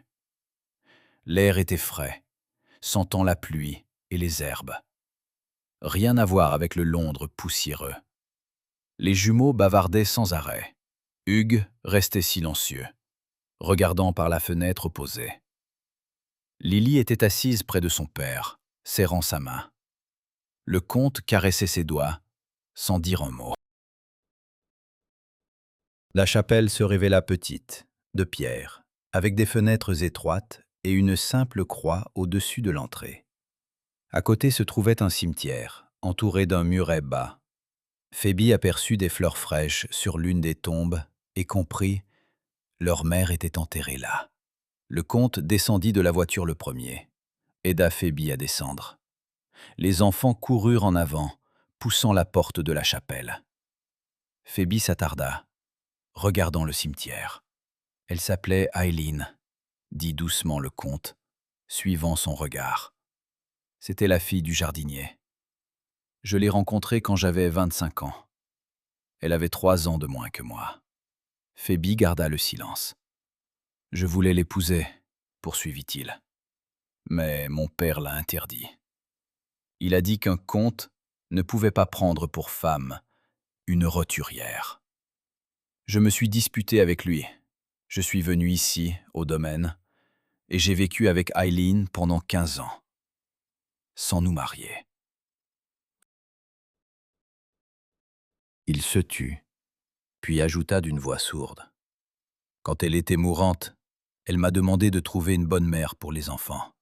L'air était frais, sentant la pluie et les herbes. Rien à voir avec le Londres poussiéreux. Les jumeaux bavardaient sans arrêt. Hugues restait silencieux. regardant par la fenêtre opposée. Lily était assise près de son père, serrant sa main. Le comte caressait ses doigts, sans dire un mot. La chapelle se révéla petite, de pierre, avec des fenêtres étroites et une simple croix au-dessus de l'entrée. À côté se trouvait un cimetière, entouré d'un muret bas. Phoebe aperçut des fleurs fraîches sur l'une des tombes et comprit, leur mère était enterrée là. Le comte descendit de la voiture le premier, aida Phoebe à descendre. Les enfants coururent en avant, poussant la porte de la chapelle. Phoebe s'attarda, regardant le cimetière. Elle s'appelait Eileen, dit doucement le comte, suivant son regard. C'était la fille du jardinier. Je l'ai rencontrée quand j'avais 25 ans. Elle avait 3 ans de moins que moi. Phoebe garda le silence. Je voulais l'épouser, poursuivit-il. Mais mon père l'a interdit. Il a dit qu'un comte ne pouvait pas prendre pour femme une roturière. Je me suis disputé avec lui. Je suis venu ici, au domaine, et j'ai vécu avec Eileen pendant 15 ans, sans nous marier. Il se tut, puis ajouta d'une voix sourde. Quand elle était mourante, elle m'a demandé de trouver une bonne mère pour les enfants.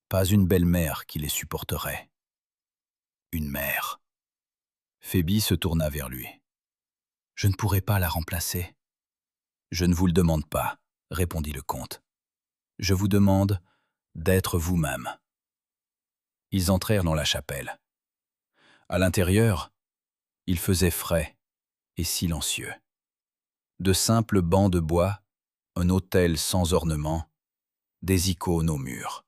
Pas une belle-mère qui les supporterait. Une mère. Phoebe se tourna vers lui. Je ne pourrai pas la remplacer. Je ne vous le demande pas, répondit le comte. Je vous demande d'être vous-même. Ils entrèrent dans la chapelle. À l'intérieur, il faisait frais et silencieux. De simples bancs de bois, un autel sans ornement, des icônes aux murs.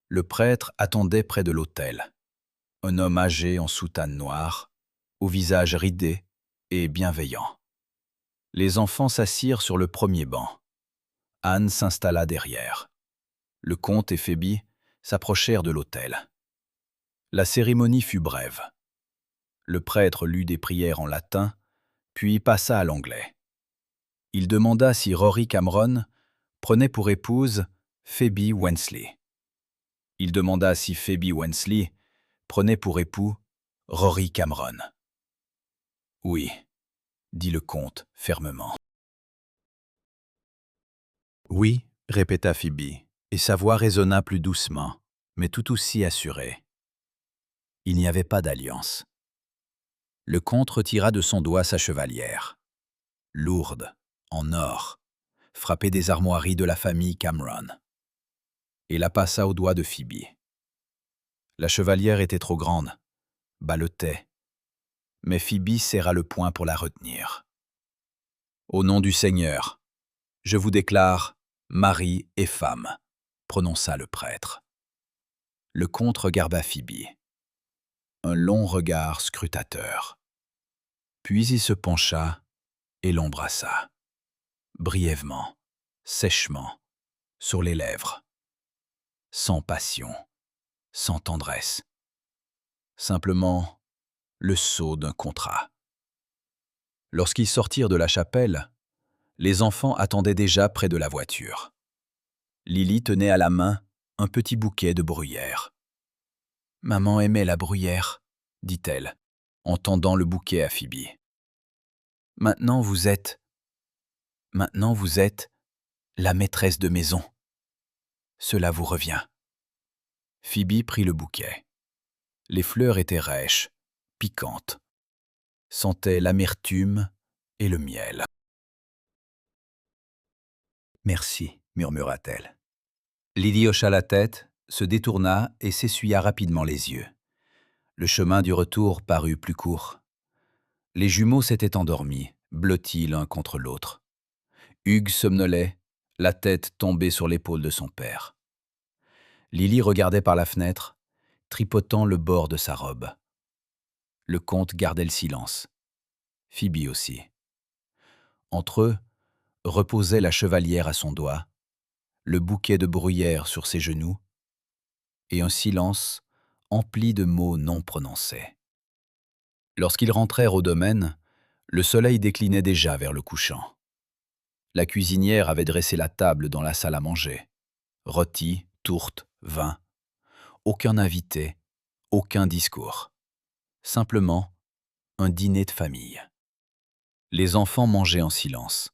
Le prêtre attendait près de l'autel. Un homme âgé en soutane noire, au visage ridé et bienveillant. Les enfants s'assirent sur le premier banc. Anne s'installa derrière. Le comte et Phoebe s'approchèrent de l'autel. La cérémonie fut brève. Le prêtre lut des prières en latin, puis passa à l'anglais. Il demanda si Rory Cameron prenait pour épouse Phoebe Wensley. Il demanda si Phoebe Wensley prenait pour époux Rory Cameron. Oui, dit le comte fermement. Oui, répéta Phoebe, et sa voix résonna plus doucement, mais tout aussi assurée. Il n'y avait pas d'alliance. Le comte retira de son doigt sa chevalière. Lourde, en or, frappée des armoiries de la famille Cameron, et la passa au doigt de Phoebe. La chevalière était trop grande, ballottait, mais Phoebe serra le poing pour la retenir. Au nom du Seigneur, je vous déclare mari et femme, prononça le prêtre. Le comte regarda Phoebe. Un long regard scrutateur. Puis il se pencha et l'embrassa, brièvement, sèchement, sur les lèvres, sans passion, sans tendresse. Simplement le sceau d'un contrat. Lorsqu'ils sortirent de la chapelle, les enfants attendaient déjà près de la voiture. Lily tenait à la main un petit bouquet de bruyère. « Maman aimait la bruyère, » dit-elle, en tendant le bouquet à Phoebe. « Maintenant vous êtes la maîtresse de maison. Cela vous revient. » Phoebe prit le bouquet. Les fleurs étaient rêches, piquantes, sentaient l'amertume et le miel. « Merci, murmura-t-elle. Lily hocha la tête, se détourna et s'essuya rapidement les yeux. Le chemin du retour parut plus court. Les jumeaux s'étaient endormis, blottis l'un contre l'autre. Hugues somnolait, la tête tombée sur l'épaule de son père. Lily regardait par la fenêtre, tripotant le bord de sa robe. Le comte gardait le silence. Phoebe aussi. Entre eux, reposait la chevalière à son doigt, le bouquet de bruyère sur ses genoux, et un silence empli de mots non prononcés. Lorsqu'ils rentrèrent au domaine, le soleil déclinait déjà vers le couchant. La cuisinière avait dressé la table dans la salle à manger. Rôtis, tourtes, vin. Aucun invité, aucun discours. Simplement, un dîner de famille. Les enfants mangeaient en silence,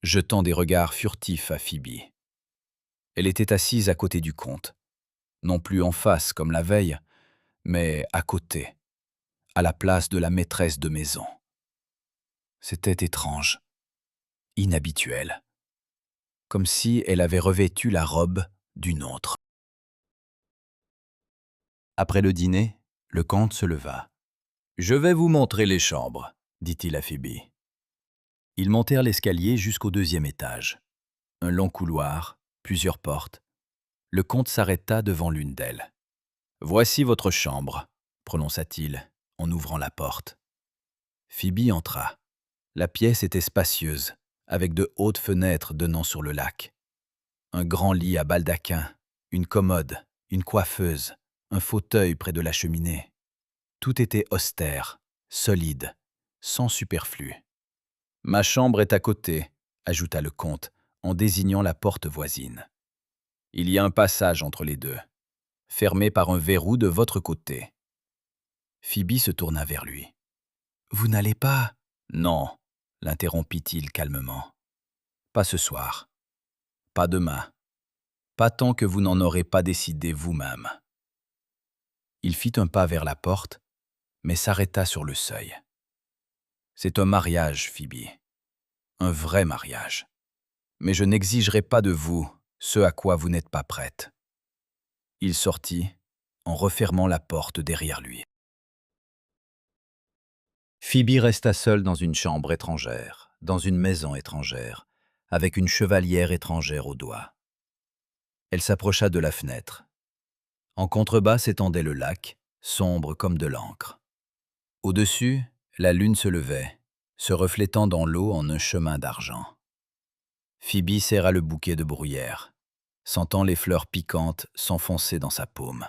jetant des regards furtifs à Phoebe. Elle était assise à côté du comte, non plus en face comme la veille, mais à côté, à la place de la maîtresse de maison. C'était étrange, inhabituel, comme si elle avait revêtu la robe d'une autre. Après le dîner, le comte se leva. « Je vais vous montrer les chambres, » dit-il à Phoebe. Ils montèrent l'escalier jusqu'au 2e étage. Un long couloir, plusieurs portes. Le comte s'arrêta devant l'une d'elles. « Voici votre chambre, » prononça-t-il en ouvrant la porte. Phoebe entra. La pièce était spacieuse, avec de hautes fenêtres donnant sur le lac. Un grand lit à baldaquin, une commode, une coiffeuse, un fauteuil près de la cheminée. Tout était austère, solide, sans superflu. « Ma chambre est à côté, » ajouta le comte, en désignant la porte voisine. « Il y a un passage entre les deux, fermé par un verrou de votre côté. » Phoebe se tourna vers lui. « Vous n'allez pas… » ?»« Non, » l'interrompit-il calmement. « Pas ce soir. Pas demain. Pas tant que vous n'en aurez pas décidé vous-même. » Il fit un pas vers la porte, mais s'arrêta sur le seuil. « C'est un mariage, Phoebe. Un vrai mariage. Mais je n'exigerai pas de vous ce à quoi vous n'êtes pas prête. » Il sortit, en refermant la porte derrière lui. Phoebe resta seule dans une chambre étrangère, dans une maison étrangère, avec une chevalière étrangère au doigt. Elle s'approcha de la fenêtre. En contrebas s'étendait le lac, sombre comme de l'encre. Au-dessus, la lune se levait, se reflétant dans l'eau en un chemin d'argent. Phoebe serra le bouquet de bruyère, sentant les fleurs piquantes s'enfoncer dans sa paume.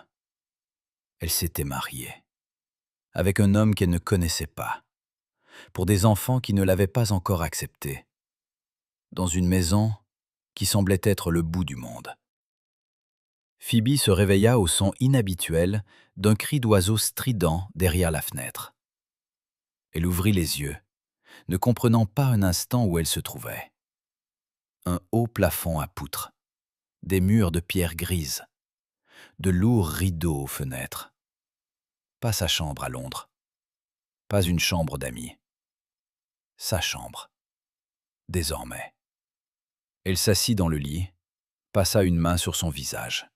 Elle s'était mariée, avec un homme qu'elle ne connaissait pas, pour des enfants qui ne l'avaient pas encore acceptée, dans une maison qui semblait être le bout du monde. Phoebe se réveilla au son inhabituel d'un cri d'oiseau strident derrière la fenêtre. Elle ouvrit les yeux, ne comprenant pas un instant où elle se trouvait. Un haut plafond à poutres, des murs de pierre grise, de lourds rideaux aux fenêtres. Pas sa chambre à Londres, pas une chambre d'amis. Sa chambre, désormais. Elle s'assit dans le lit, passa une main sur son visage.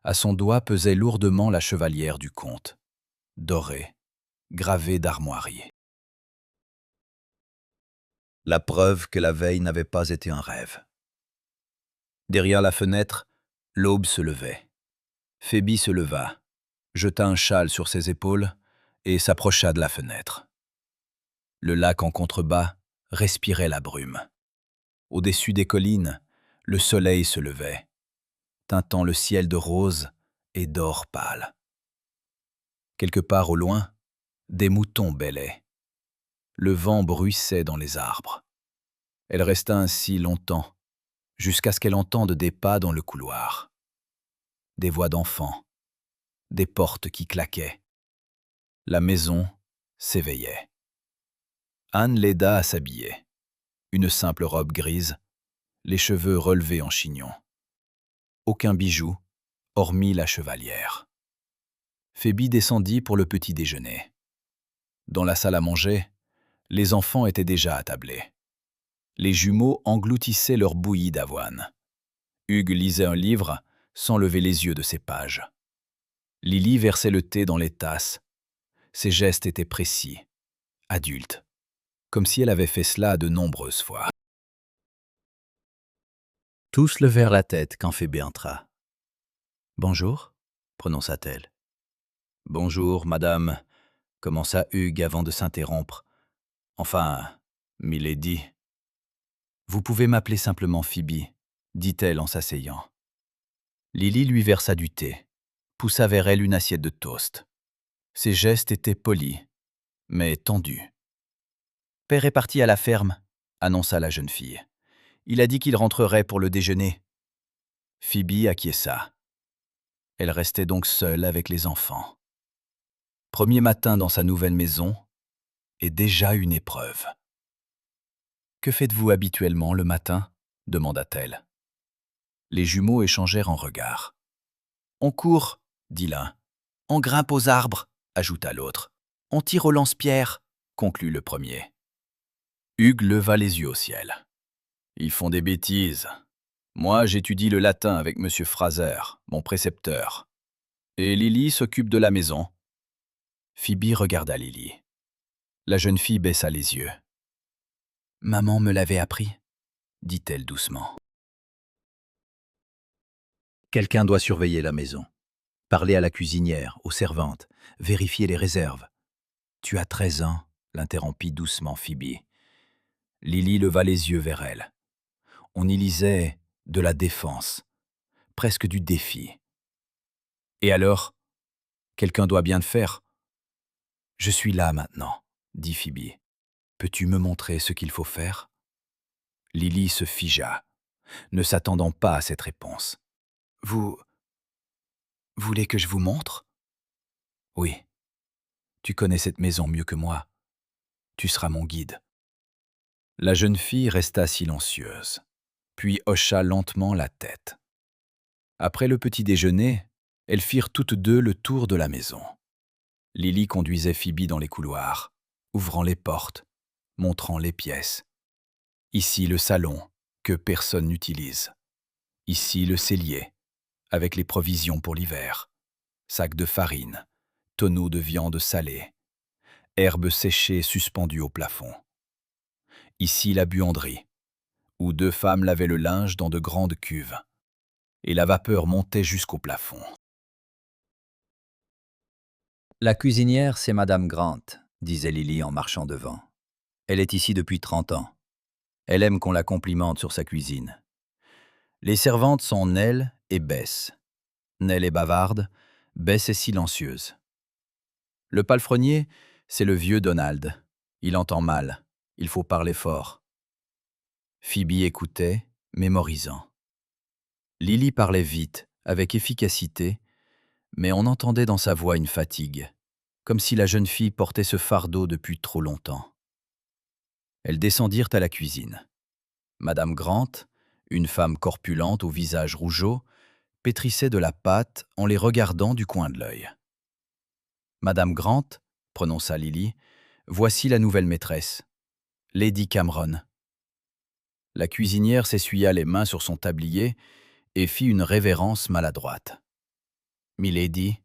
À son doigt pesait lourdement la chevalière du comte, dorée, gravée d'armoiries. La preuve que la veille n'avait pas été un rêve. Derrière la fenêtre, l'aube se levait. Phoebe se leva, jeta un châle sur ses épaules et s'approcha de la fenêtre. Le lac en contrebas respirait la brume. Au-dessus des collines, le soleil se levait, teintant le ciel de rose et d'or pâle. Quelque part au loin, des moutons bêlaient. Le vent bruissait dans les arbres. Elle resta ainsi longtemps, jusqu'à ce qu'elle entende des pas dans le couloir. Des voix d'enfants, des portes qui claquaient. La maison s'éveillait. Anne l'aida à s'habiller. Une simple robe grise, les cheveux relevés en chignon. Aucun bijou, hormis la chevalière. Phoebe descendit pour le petit déjeuner. Dans la salle à manger, les enfants étaient déjà attablés. Les jumeaux engloutissaient leur bouillie d'avoine. Hugues lisait un livre sans lever les yeux de ses pages. Lily versait le thé dans les tasses. Ses gestes étaient précis, adultes, comme si elle avait fait cela de nombreuses fois. Tous levèrent la tête quand Phoebe entra. « Bonjour » prononça-t-elle. « Bonjour, madame » commença Hugues avant de s'interrompre. « Enfin, milady. »« Vous pouvez m'appeler simplement Phoebe » dit-elle en s'asseyant. Lily lui versa du thé, poussa vers elle une assiette de toast. Ses gestes étaient polis, mais tendus. « Père est parti à la ferme » annonça la jeune fille. Il a dit qu'il rentrerait pour le déjeuner. Phoebe acquiesça. Elle restait donc seule avec les enfants. Premier matin dans sa nouvelle maison, et déjà une épreuve. « Que faites-vous habituellement le matin » demanda-t-elle. Les jumeaux échangèrent en regards. « On court » dit l'un. « On grimpe aux arbres » ajouta l'autre. « On tire au lance-pierre » conclut le premier. Hugues leva les yeux au ciel. « Ils font des bêtises. Moi, j'étudie le latin avec M. Fraser, mon précepteur. Et Lily s'occupe de la maison. » Phoebe regarda Lily. La jeune fille baissa les yeux. « Maman me l'avait appris » dit-elle doucement. Quelqu'un doit surveiller la maison. Parler à la cuisinière, aux servantes, vérifier les réserves. « Tu as 13 ans » l'interrompit doucement Phoebe. Lily leva les yeux vers elle. On y lisait de la défense, presque du défi. « Et alors ? Quelqu'un doit bien le faire. »« Je suis là maintenant » dit Phoebe. « Peux-tu me montrer ce qu'il faut faire ?» Lily se figea, ne s'attendant pas à cette réponse. « Vous voulez que je vous montre ?»« Oui. Tu connais cette maison mieux que moi. Tu seras mon guide. » La jeune fille resta silencieuse, puis hocha lentement la tête. Après le petit déjeuner, elles firent toutes deux le tour de la maison. Lily conduisait Phoebe dans les couloirs, ouvrant les portes, montrant les pièces. Ici le salon, que personne n'utilise. Ici le cellier, avec les provisions pour l'hiver. Sacs de farine, tonneaux de viande salée, herbes séchées suspendues au plafond. Ici la buanderie, où deux femmes lavaient le linge dans de grandes cuves, et la vapeur montait jusqu'au plafond. La cuisinière, c'est Madame Grant, disait Lily en marchant devant. Elle est ici depuis 30 ans. Elle aime qu'on la complimente sur sa cuisine. Les servantes sont Nell et Bess. Nell est bavarde, Bess est silencieuse. Le palefrenier, c'est le vieux Donald. Il entend mal, il faut parler fort. Phoebe écoutait, mémorisant. Lily parlait vite, avec efficacité, mais on entendait dans sa voix une fatigue, comme si la jeune fille portait ce fardeau depuis trop longtemps. Elles descendirent à la cuisine. Madame Grant, une femme corpulente au visage rougeau, pétrissait de la pâte en les regardant du coin de l'œil. « Madame Grant, » prononça Lily, « voici la nouvelle maîtresse, Lady Cameron. » La cuisinière s'essuya les mains sur son tablier et fit une révérence maladroite. « Milady ?»«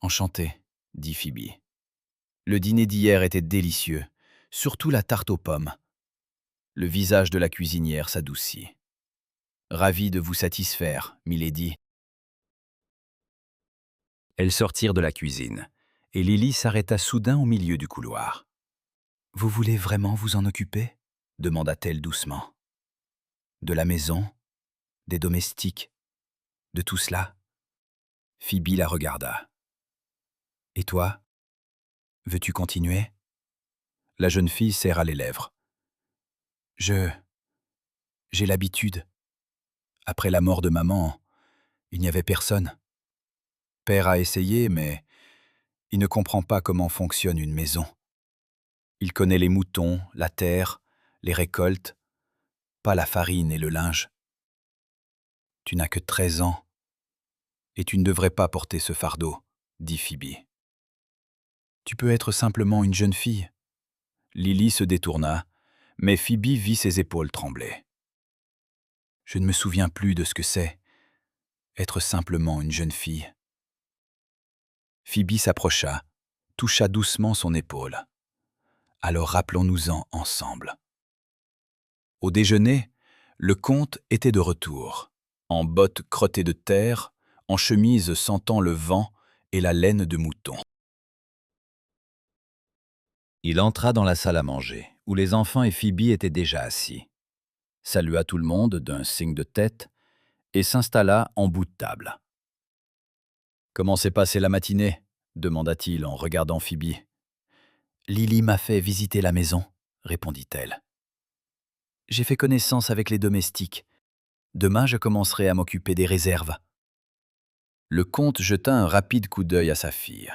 Enchantée, » dit Phoebe. Le dîner d'hier était délicieux, surtout la tarte aux pommes. Le visage de la cuisinière s'adoucit. « Ravi de vous satisfaire, Milady. » Elles sortirent de la cuisine, et Lily s'arrêta soudain au milieu du couloir. « Vous voulez vraiment vous en occuper ?» demanda-t-elle doucement. « De la maison, des domestiques, de tout cela ?» Phoebe la regarda. « Et toi ? Veux-tu continuer ?» La jeune fille serra les lèvres. « J'ai l'habitude. Après la mort de maman, il n'y avait personne. Père a essayé, mais il ne comprend pas comment fonctionne une maison. Il connaît les moutons, la terre, les récoltes, pas la farine et le linge. Tu n'as que 13 ans, et tu ne devrais pas porter ce fardeau, dit Phoebe. Tu peux être simplement une jeune fille. » Lily se détourna, mais Phoebe vit ses épaules trembler. « Je ne me souviens plus de ce que c'est, être simplement une jeune fille. » Phoebe s'approcha, toucha doucement son épaule. « Alors rappelons-nous-en ensemble. » Au déjeuner, le comte était de retour, en bottes crottées de terre, en chemise sentant le vent et la laine de mouton. Il entra dans la salle à manger, où les enfants et Phoebe étaient déjà assis. Salua tout le monde d'un signe de tête et s'installa en bout de table. « Comment s'est passée la matinée ?» demanda-t-il en regardant Phoebe. « Lily m'a fait visiter la maison, » répondit-elle. J'ai fait connaissance avec les domestiques. Demain, je commencerai à m'occuper des réserves. Le comte jeta un rapide coup d'œil à sa fille.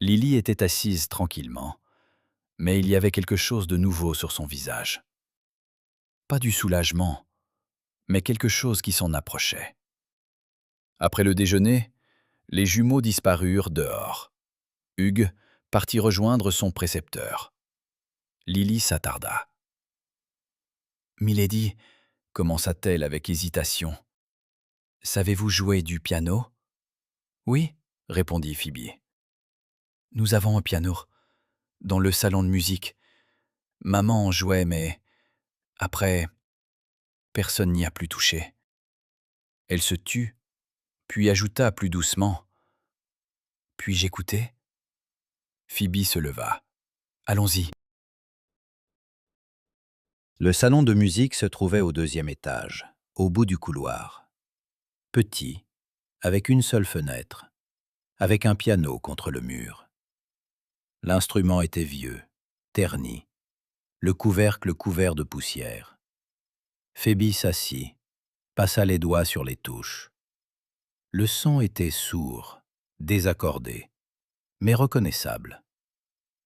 Lily était assise tranquillement, mais il y avait quelque chose de nouveau sur son visage. Pas du soulagement, mais quelque chose qui s'en approchait. Après le déjeuner, les jumeaux disparurent dehors. Hugues partit rejoindre son précepteur. Lily s'attarda. « Milady, commença-t-elle avec hésitation, savez-vous jouer du piano ?»« Oui, répondit Phoebe. Nous avons un piano, dans le salon de musique. Maman en jouait, mais après, personne n'y a plus touché. » Elle se tut, puis ajouta plus doucement. « Puis-je écouter ?» Phoebe se leva. « Allons-y. » Le salon de musique se trouvait au 2e étage, au bout du couloir. Petit, avec une seule fenêtre, avec un piano contre le mur. L'instrument était vieux, terni, le couvercle couvert de poussière. Phoebe s'assit, passa les doigts sur les touches. Le son était sourd, désaccordé, mais reconnaissable.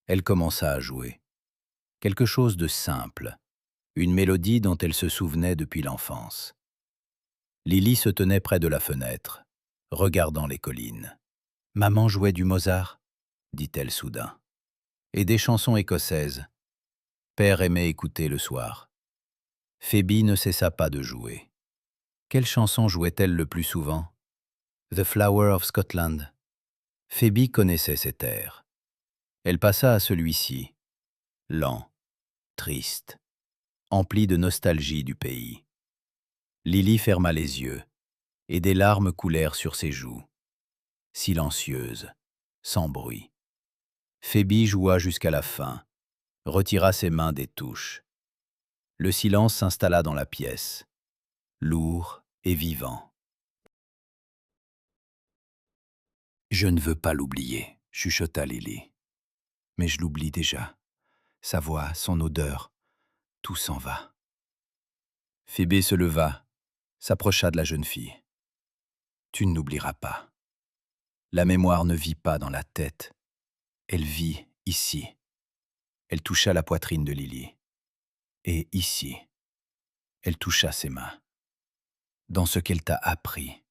Elle commença à jouer. Quelque chose de simple, une mélodie dont elle se souvenait depuis l'enfance. Lily se tenait près de la fenêtre, regardant les collines. « Maman jouait du Mozart ?» dit-elle soudain. « Et des chansons écossaises. Père aimait écouter le soir. » Phoebe ne cessa pas de jouer. Quelle chanson jouait-elle le plus souvent ? « The Flower of Scotland ». Phoebe connaissait cet air. Elle passa à celui-ci, lent, triste, empli de nostalgie du pays. Lily ferma les yeux, et des larmes coulèrent sur ses joues. Silencieuse, sans bruit. Phoebe joua jusqu'à la fin, retira ses mains des touches. Le silence s'installa dans la pièce, lourd et vivant. « Je ne veux pas l'oublier, » chuchota Lily. « Mais je l'oublie déjà. Sa voix, son odeur, tout s'en va. » Phoebe se leva, s'approcha de la jeune fille. « Tu ne l'oublieras pas. La mémoire ne vit pas dans la tête. Elle vit ici. » Elle toucha la poitrine de Lily. « Et ici. » Elle toucha ses mains. « Dans ce qu'elle t'a appris.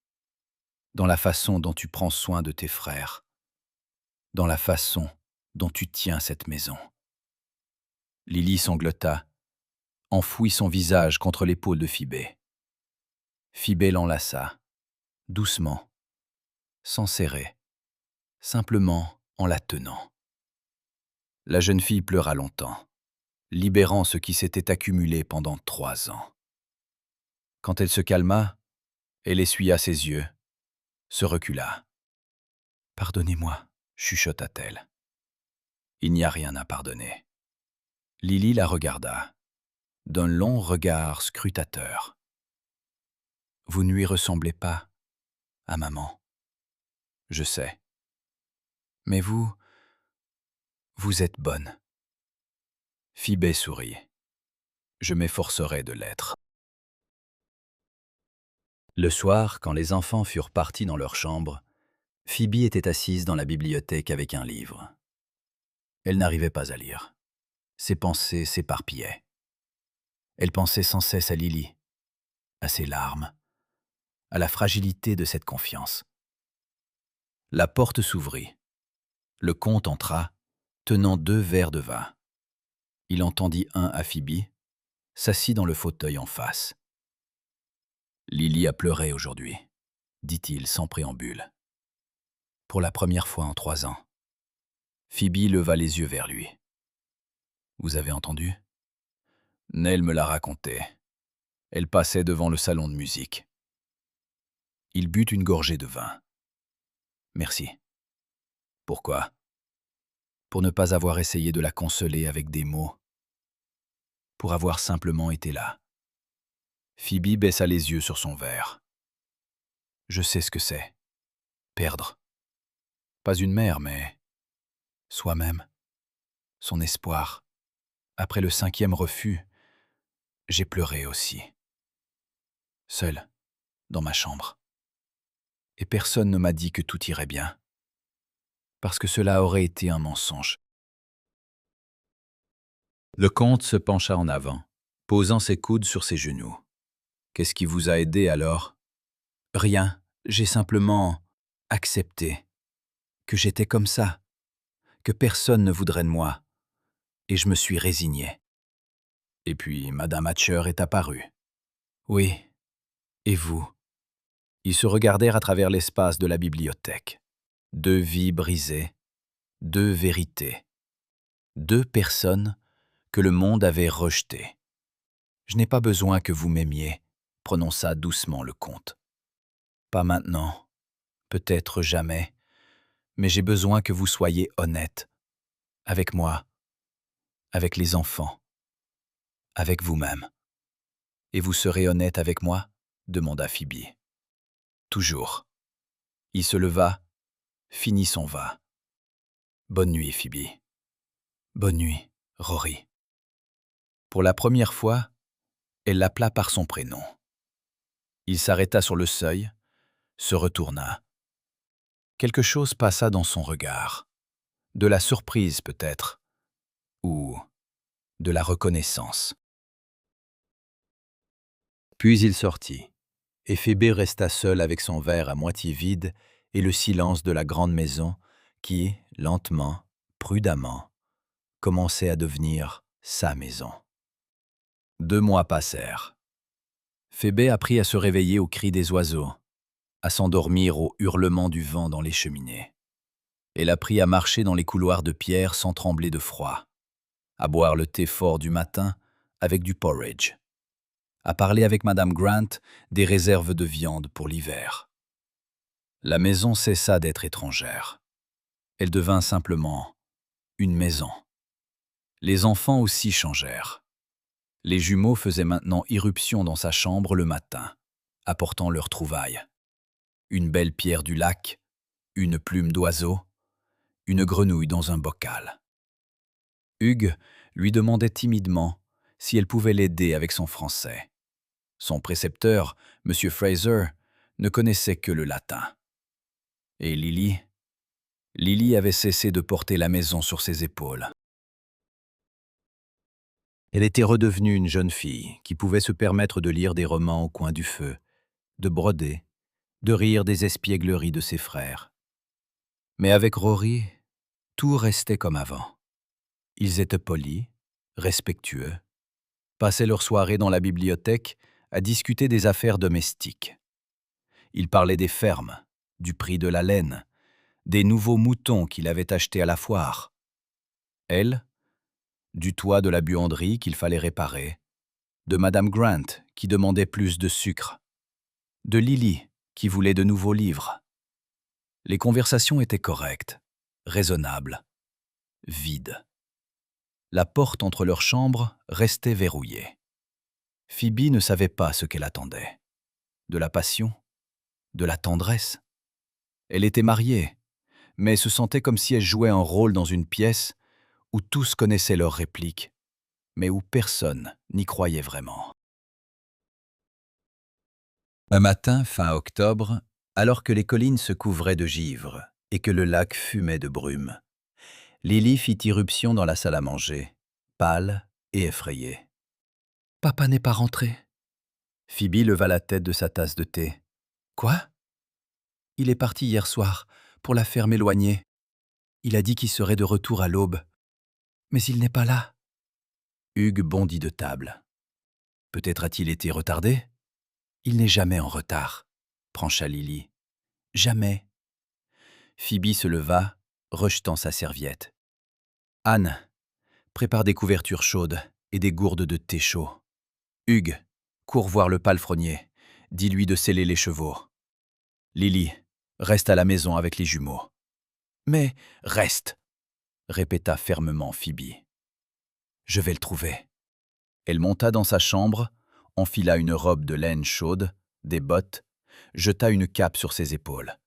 Dans la façon dont tu prends soin de tes frères. Dans la façon dont tu tiens cette maison. » Lily sanglota, enfouit son visage contre l'épaule de Phoebe. Phoebe l'enlaça, doucement, sans serrer, simplement en la tenant. La jeune fille pleura longtemps, libérant ce qui s'était accumulé pendant 3 ans. Quand elle se calma, elle essuya ses yeux, se recula. « Pardonnez-moi, » chuchota-t-elle. « Il n'y a rien à pardonner. » Lily la regarda, d'un long regard scrutateur. « Vous ne lui ressemblez pas à maman. Je sais. Mais vous êtes bonne. » Phoebe sourit. « Je m'efforcerai de l'être. » Le soir, quand les enfants furent partis dans leur chambre, Phoebe était assise dans la bibliothèque avec un livre. Elle n'arrivait pas à lire. Ses pensées s'éparpillaient. Elle pensait sans cesse à Lily, à ses larmes, à la fragilité de cette confiance. La porte s'ouvrit. Le comte entra, tenant 2 verres de vin. Il en tendit un à Phoebe, s'assit dans le fauteuil en face. « Lily a pleuré aujourd'hui, » dit-il sans préambule. « Pour la première fois en 3 ans. » Phoebe leva les yeux vers lui. « Vous avez entendu ? Nell me l'a raconté. Elle passait devant le salon de musique. » Il but une gorgée de vin. « Merci. » « Pourquoi ? » Pour ne pas avoir essayé de la consoler avec des mots. Pour avoir simplement été là. Phoebe baissa les yeux sur son verre. « Je sais ce que c'est. Perdre. Pas une mère, mais soi-même. Son espoir. Après le 5e refus, J'ai pleuré aussi. Seul, dans ma chambre. Et personne ne m'a dit que tout irait bien. Parce que cela aurait été un mensonge. Le comte se pencha en avant, posant ses coudes sur ses genoux. Qu'est-ce qui vous a aidé alors? Rien, j'ai simplement accepté que j'étais comme ça, que personne ne voudrait de moi, et je me suis résigné. Et puis Madame Hatcher est apparue. Oui, et vous? Ils se regardèrent à travers l'espace de la bibliothèque. 2 vies brisées, 2 vérités, 2 personnes que le monde avait rejetées. Je n'ai pas besoin que vous m'aimiez, prononça doucement le comte. Pas maintenant, peut-être jamais, mais j'ai besoin que vous soyez honnête. Avec moi, avec les enfants, avec vous-même. Et vous serez honnête avec moi? Demanda Phoebe. Toujours. Il se leva, finit son va. Bonne nuit, Phoebe. Bonne nuit, Rory. Pour la première fois, elle l'appela par son prénom. Il s'arrêta sur le seuil, se retourna. Quelque chose passa dans son regard. De la surprise peut-être, ou de la reconnaissance. Puis il sortit, et Phébé resta seule avec son verre à moitié vide et le silence de la grande maison qui, lentement, prudemment, commençait à devenir sa maison. 2 mois passèrent. Phébé apprit à se réveiller aux cris des oiseaux, à s'endormir au hurlement du vent dans les cheminées. Elle apprit à marcher dans les couloirs de pierre sans trembler de froid, à boire le thé fort du matin avec du porridge, à parler avec Madame Grant des réserves de viande pour l'hiver. La maison cessa d'être étrangère. Elle devint simplement une maison. Les enfants aussi changèrent. Les jumeaux faisaient maintenant irruption dans sa chambre le matin, apportant leurs trouvailles. Une belle pierre du lac, une plume d'oiseau, une grenouille dans un bocal. Hugues lui demandait timidement si elle pouvait l'aider avec son français. Son précepteur, M. Fraser, ne connaissait que le latin. Et Lily? Lily avait cessé de porter la maison sur ses épaules. Elle était redevenue une jeune fille qui pouvait se permettre de lire des romans au coin du feu, de broder, de rire des espiègleries de ses frères. Mais avec Rory, tout restait comme avant. Ils étaient polis, respectueux, passaient leur soirée dans la bibliothèque à discuter des affaires domestiques. Ils parlaient des fermes, du prix de la laine, des nouveaux moutons qu'il avait achetés à la foire. Elle, du toit de la buanderie qu'il fallait réparer, de Madame Grant qui demandait plus de sucre, de Lily qui voulait de nouveaux livres. Les conversations étaient correctes, raisonnables, vides. La porte entre leurs chambres restait verrouillée. Phoebe ne savait pas ce qu'elle attendait. De la passion? De la tendresse? Elle était mariée, mais se sentait comme si elle jouait un rôle dans une pièce où tous connaissaient leurs répliques, mais où personne n'y croyait vraiment. Un matin, fin octobre, alors que les collines se couvraient de givre et que le lac fumait de brume, Lily fit irruption dans la salle à manger, pâle et effrayée. « Papa n'est pas rentré. » Phoebe leva la tête de sa tasse de thé. « Quoi? Il est parti hier soir, pour la ferme éloignée. Il a dit qu'il serait de retour à l'aube. Mais il n'est pas là. » Hugues bondit de table. « Peut-être a-t-il été retardé? » « Il n'est jamais en retard, » prancha Lily. « Jamais. » Phoebe se leva, rejetant sa serviette. « Anne, prépare des couvertures chaudes et des gourdes de thé chaud. Hugues, cours voir le palefrenier. Dis-lui de seller les chevaux. Lily, reste à la maison avec les jumeaux. »« Mais reste !» répéta fermement Phoebe. « Je vais le trouver. » Elle monta dans sa chambre, enfila une robe de laine chaude, des bottes, jeta une cape sur ses épaules,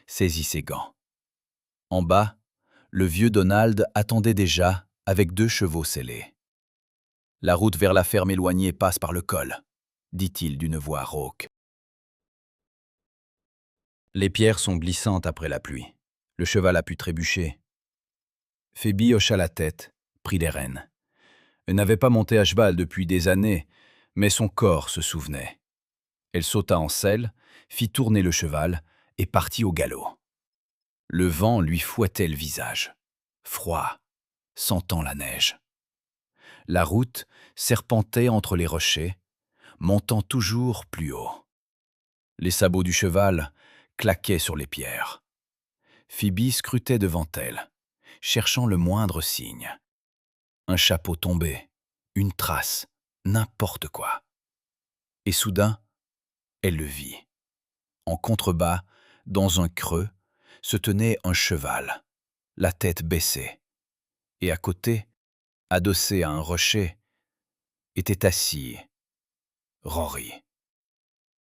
saisit ses gants. En bas, le vieux Donald attendait déjà avec 2 chevaux sellés. La route vers la ferme éloignée passe par le col, dit-il d'une voix rauque. Les pierres sont glissantes après la pluie. Le cheval a pu trébucher. Phoebe hocha la tête, prit les rênes. Elle n'avait pas monté à cheval depuis des années, mais son corps se souvenait. Elle sauta en selle, fit tourner le cheval et partit au galop. Le vent lui fouettait le visage, froid, sentant la neige. La route serpentait entre les rochers, montant toujours plus haut. Les sabots du cheval claquaient sur les pierres. Phoebe scrutait devant elle, cherchant le moindre signe. Un chapeau tombé, une trace, n'importe quoi. Et soudain, elle le vit. En contrebas, dans un creux, se tenait un cheval, la tête baissée. Et à côté, adossé à un rocher, était assis Rory.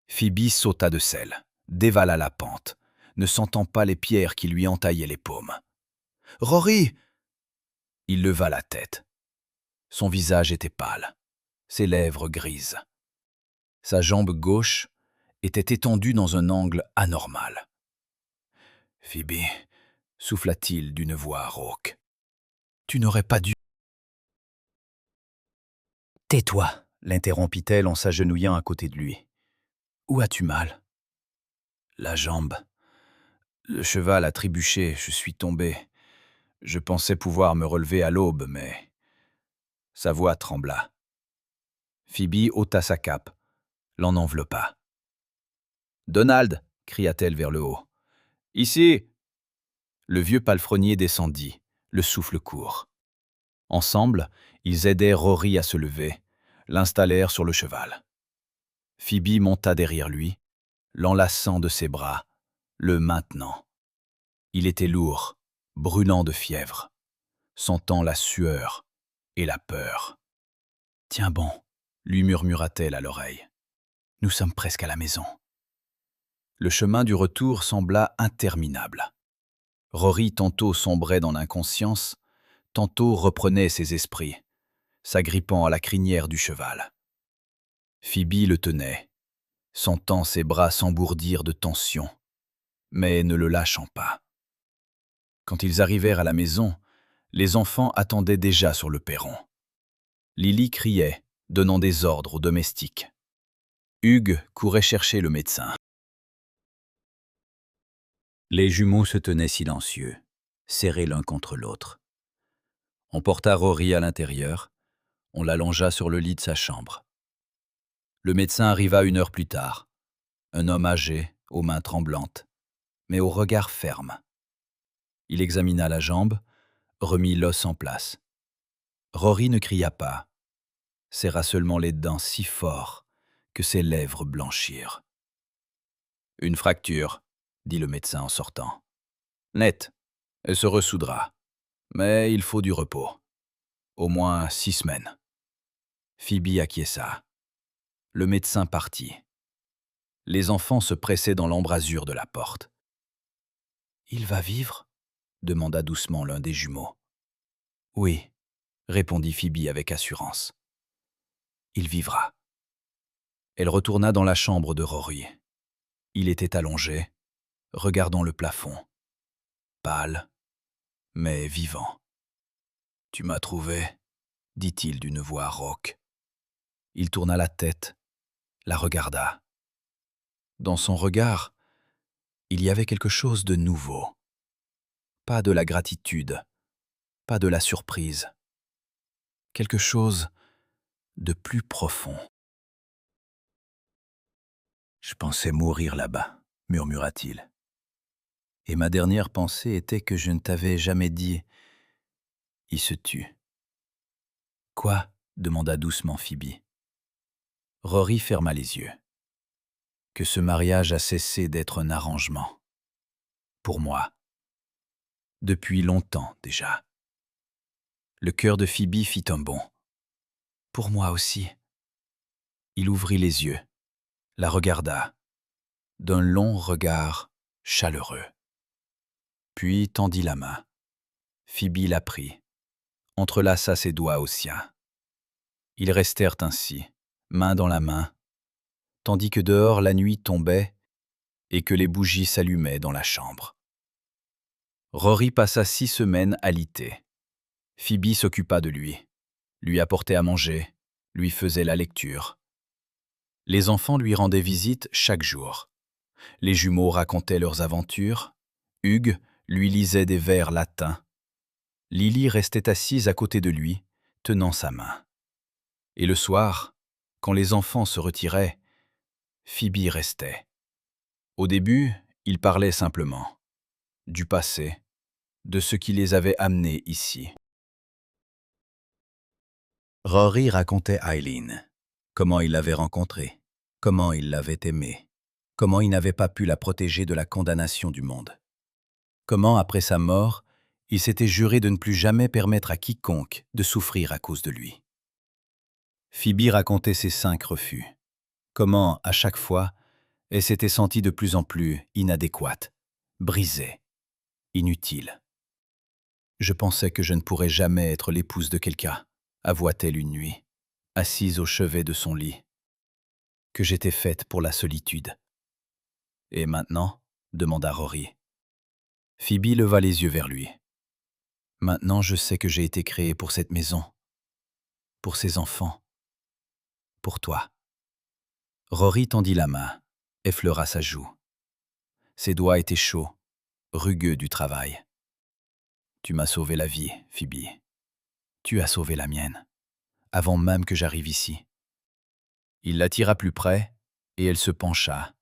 Phoebe sauta de selle, dévala la pente, ne sentant pas les pierres qui lui entaillaient les paumes. « Rory !» Il leva la tête. Son visage était pâle, ses lèvres grises. Sa jambe gauche était étendue dans un angle anormal. « Phoebe !» souffla-t-il d'une voix rauque. « Tu n'aurais pas dû... » « Tais-toi !» l'interrompit-elle en s'agenouillant à côté de lui. « Où as-tu mal ?»« La jambe. Le cheval a trébuché, je suis tombé. Je pensais pouvoir me relever à l'aube, mais... » Sa voix trembla. Phoebe ôta sa cape, l'en enveloppa. « Donald !» cria-t-elle vers le haut. « Ici !» Le vieux palefrenier descendit, le souffle court. Ensemble, ils aidèrent Rory à se lever, l'installèrent sur le cheval. Phoebe monta derrière lui, l'enlaçant de ses bras, le maintenant. Il était lourd, brûlant de fièvre, sentant la sueur et la peur. « Tiens bon !» lui murmura-t-elle à l'oreille. « Nous sommes presque à la maison. » Le chemin du retour sembla interminable. Rory tantôt sombrait dans l'inconscience, tantôt reprenait ses esprits, s'agrippant à la crinière du cheval. Phoebe le tenait, sentant ses bras s'embourdir de tension, mais ne le lâchant pas. Quand ils arrivèrent à la maison, les enfants attendaient déjà sur le perron. Lily criait, donnant des ordres aux domestiques. Hugues courait chercher le médecin. Les jumeaux se tenaient silencieux, serrés l'un contre l'autre. On porta Rory à l'intérieur, on l'allongea sur le lit de sa chambre. Le médecin arriva 1 heure plus tard, un homme âgé, aux mains tremblantes, mais au regard ferme. Il examina la jambe, remit l'os en place. Rory ne cria pas, serra seulement les dents si fort que ses lèvres blanchirent. « Une fracture », dit le médecin en sortant. « Nette, elle se ressoudra, mais il faut du repos. Au moins 6 semaines. » Phoebe acquiesça. Le médecin partit. Les enfants se pressaient dans l'embrasure de la porte. « Il va vivre ?» demanda doucement l'un des jumeaux. « Oui, » répondit Phoebe avec assurance. « Il vivra. » Elle retourna dans la chambre de Rory. Il était allongé, regardant le plafond, pâle, mais vivant. « Tu m'as trouvé ?» dit-il d'une voix rauque. Il tourna la tête, la regarda. Dans son regard, il y avait quelque chose de nouveau. Pas de la gratitude, pas de la surprise. Quelque chose de plus profond. « Je pensais mourir là-bas, » murmura-t-il. « Et ma dernière pensée était que je ne t'avais jamais dit. Il se tut. »« Quoi ?» demanda doucement Phoebe. Rory ferma les yeux. Que ce mariage a cessé d'être un arrangement. Pour moi. Depuis longtemps déjà. Le cœur de Phoebe fit un bond. Pour moi aussi. Il ouvrit les yeux, la regarda, d'un long regard chaleureux. Puis tendit la main. Phoebe la prit, entrelaça ses doigts aux siens. Ils restèrent ainsi, main dans la main, tandis que dehors la nuit tombait et que les bougies s'allumaient dans la chambre. Rory passa 6 semaines alité. Phoebe s'occupa de lui apportait à manger, lui faisait la lecture. Les enfants lui rendaient visite chaque jour. Les jumeaux racontaient leurs aventures. Hugues lui lisait des vers latins. Lily restait assise à côté de lui, tenant sa main. Et le soir, quand les enfants se retiraient, Phoebe restait. Au début, ils parlaient simplement, du passé, de ce qui les avait amenés ici. Rory racontait Eileen, comment il l'avait rencontrée, comment il l'avait aimée, comment il n'avait pas pu la protéger de la condamnation du monde. Comment, après sa mort, il s'était juré de ne plus jamais permettre à quiconque de souffrir à cause de lui. Phoebe racontait ses 5 refus. Comment, à chaque fois, elle s'était sentie de plus en plus inadéquate, brisée, inutile. « Je pensais que je ne pourrais jamais être l'épouse de quelqu'un », avoua-t-elle une nuit, assise au chevet de son lit. « Que j'étais faite pour la solitude. »« Et maintenant ?» demanda Rory. Phoebe leva les yeux vers lui. « Maintenant, je sais que j'ai été créée pour cette maison, pour ces enfants, pour toi. » Rory tendit la main, effleura sa joue. Ses doigts étaient chauds, rugueux du travail. « Tu m'as sauvé la vie, Phoebe. Tu as sauvé la mienne, avant même que j'arrive ici. » Il l'attira plus près, et elle se pencha,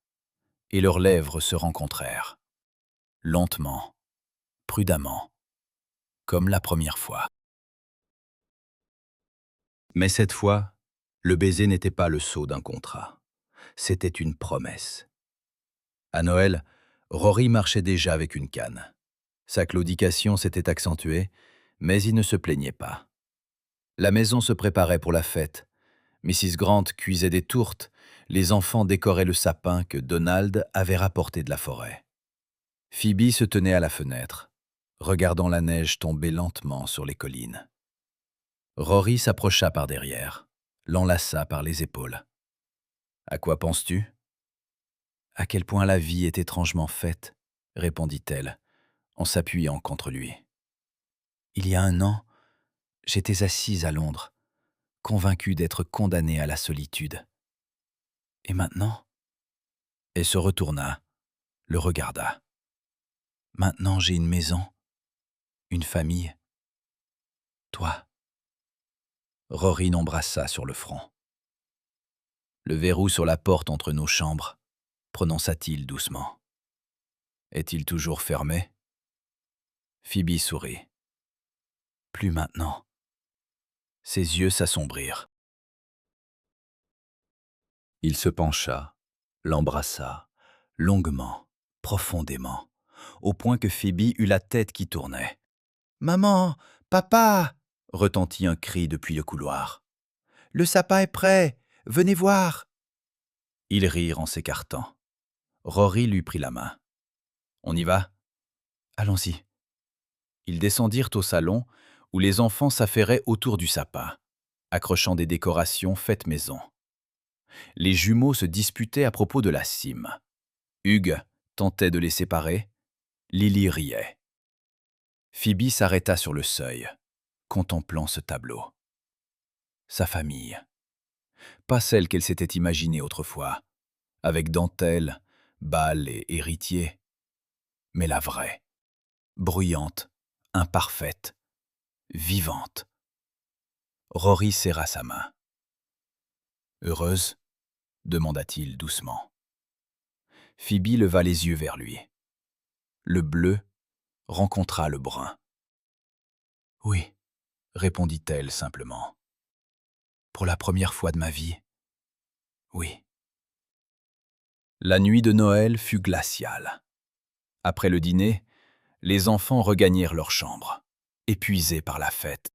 et leurs lèvres se rencontrèrent. Lentement, prudemment, comme la première fois. Mais cette fois, le baiser n'était pas le sceau d'un contrat. C'était une promesse. À Noël, Rory marchait déjà avec une canne. Sa claudication s'était accentuée, mais il ne se plaignait pas. La maison se préparait pour la fête. Mrs. Grant cuisait des tourtes, les enfants décoraient le sapin que Donald avait rapporté de la forêt. Phoebe se tenait à la fenêtre, regardant la neige tomber lentement sur les collines. Rory s'approcha par derrière, l'enlaça par les épaules. « À quoi penses-tu ?»« À quel point la vie est étrangement faite, » répondit-elle, en s'appuyant contre lui. « Il y a 1 an, j'étais assise à Londres, convaincue d'être condamnée à la solitude. Et maintenant ?» Elle se retourna, le regarda. « Maintenant, j'ai une maison, une famille. Toi. » Rory l'embrassa sur le front. « Le verrou sur la porte entre nos chambres, » prononça-t-il doucement. « Est-il toujours fermé ?» Phoebe sourit. « Plus maintenant. » Ses yeux s'assombrirent. Il se pencha, l'embrassa, longuement, profondément, au point que Phoebe eut la tête qui tournait. « Maman, papa !» retentit un cri depuis le couloir. « Le sapin est prêt, venez voir !» Ils rirent en s'écartant. Rory lui prit la main. « On y va ?»« Allons-y. » Ils descendirent au salon où les enfants s'affairaient autour du sapin, accrochant des décorations faites maison. Les jumeaux se disputaient à propos de la cime. Hugues tentait de les séparer. Lily riait. Phoebe s'arrêta sur le seuil, contemplant ce tableau. Sa famille. Pas celle qu'elle s'était imaginée autrefois, avec dentelle, bal et héritier, mais la vraie, bruyante, imparfaite, vivante. Rory serra sa main. « Heureuse ?» demanda-t-il doucement. Phoebe leva les yeux vers lui. Le bleu rencontra le brun. « Oui, » répondit-elle simplement. « Pour la première fois de ma vie, oui. » La nuit de Noël fut glaciale. Après le dîner, les enfants regagnèrent leur chambre, épuisés par la fête.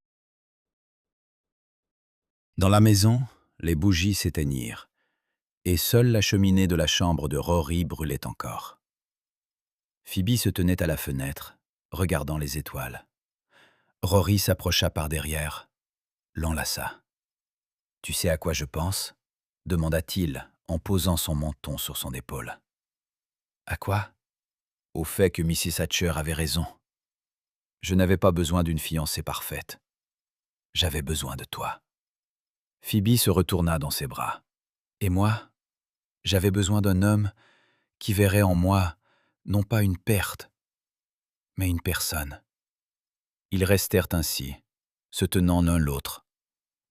Dans la maison, les bougies s'éteignirent, et seule la cheminée de la chambre de Rory brûlait encore. Phoebe se tenait à la fenêtre, regardant les étoiles. Rory s'approcha par derrière, l'enlaça. Tu sais à quoi je pense? Demanda-t-il en posant son menton sur son épaule. À quoi? Au fait que Mrs. Thatcher avait raison. Je n'avais pas besoin d'une fiancée parfaite. J'avais besoin de toi. Phoebe se retourna dans ses bras. Et moi, j'avais besoin d'un homme qui verrait en moi non pas une perte, mais une personne. Ils restèrent ainsi, se tenant l'un l'autre,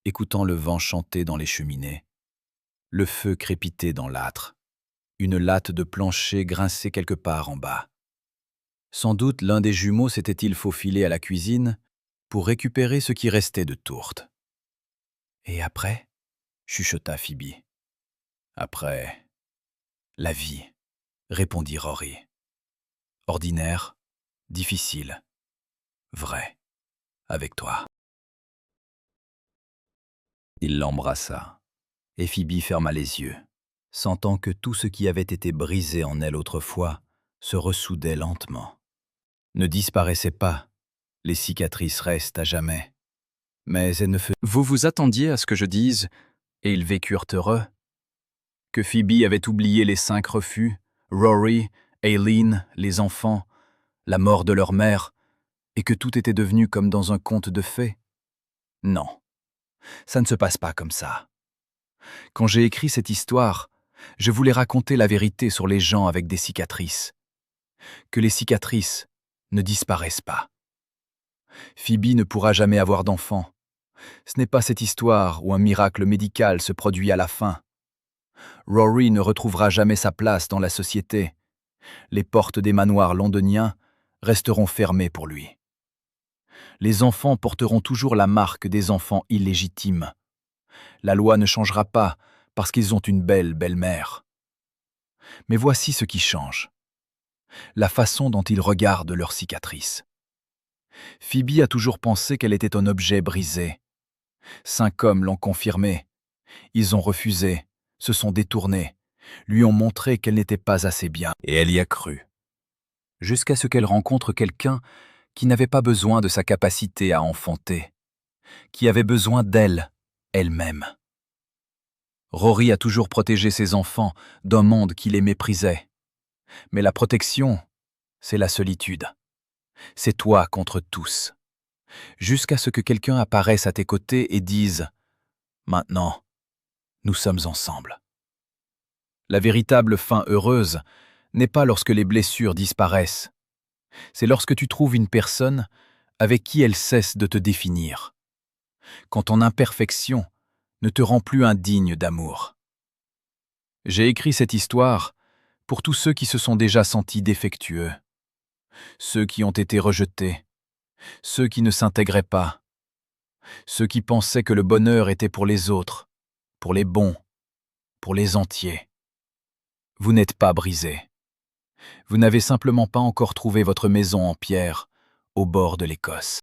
écoutant le vent chanter dans les cheminées, le feu crépiter dans l'âtre, une latte de plancher grincer quelque part en bas. Sans doute l'un des jumeaux s'était-il faufilé à la cuisine pour récupérer ce qui restait de tourte. « Et après » chuchota Phoebe. « Après, la vie » répondit Rory. « Ordinaire, difficile, vrai, avec toi. » Il l'embrassa, et Phoebe ferma les yeux, sentant que tout ce qui avait été brisé en elle autrefois se ressoudait lentement. Ne disparaissait pas, les cicatrices restent à jamais, mais elles ne faisaient... Vous vous attendiez à ce que je dise, et ils vécurent heureux? Que Phoebe avait oublié les 5 refus, Rory, Aileen, les enfants, la mort de leur mère, et que tout était devenu comme dans un conte de fées? Non, ça ne se passe pas comme ça. Quand j'ai écrit cette histoire, je voulais raconter la vérité sur les gens avec des cicatrices. Que les cicatrices ne disparaissent pas. Phoebe ne pourra jamais avoir d'enfant. Ce n'est pas cette histoire où un miracle médical se produit à la fin. Rory ne retrouvera jamais sa place dans la société. Les portes des manoirs londoniens resteront fermées pour lui. Les enfants porteront toujours la marque des enfants illégitimes. La loi ne changera pas parce qu'ils ont une belle belle-mère. Mais voici ce qui change. La façon dont ils regardent leurs cicatrices. Phoebe a toujours pensé qu'elle était un objet brisé. 5 hommes l'ont confirmé. Ils ont refusé, se sont détournés, lui ont montré qu'elle n'était pas assez bien, et elle y a cru. Jusqu'à ce qu'elle rencontre quelqu'un qui n'avait pas besoin de sa capacité à enfanter, qui avait besoin d'elle, elle-même. Rory a toujours protégé ses enfants d'un monde qui les méprisait. Mais la protection, c'est la solitude. C'est toi contre tous. Jusqu'à ce que quelqu'un apparaisse à tes côtés et dise « Maintenant, nous sommes ensemble ». La véritable fin heureuse n'est pas lorsque les blessures disparaissent. C'est lorsque tu trouves une personne avec qui elle cesse de te définir. Quand ton imperfection ne te rend plus indigne d'amour. J'ai écrit cette histoire pour tous ceux qui se sont déjà sentis défectueux, ceux qui ont été rejetés, ceux qui ne s'intégraient pas, ceux qui pensaient que le bonheur était pour les autres, pour les bons, pour les entiers. Vous n'êtes pas brisés. Vous n'avez simplement pas encore trouvé votre maison en pierre au bord de l'Écosse.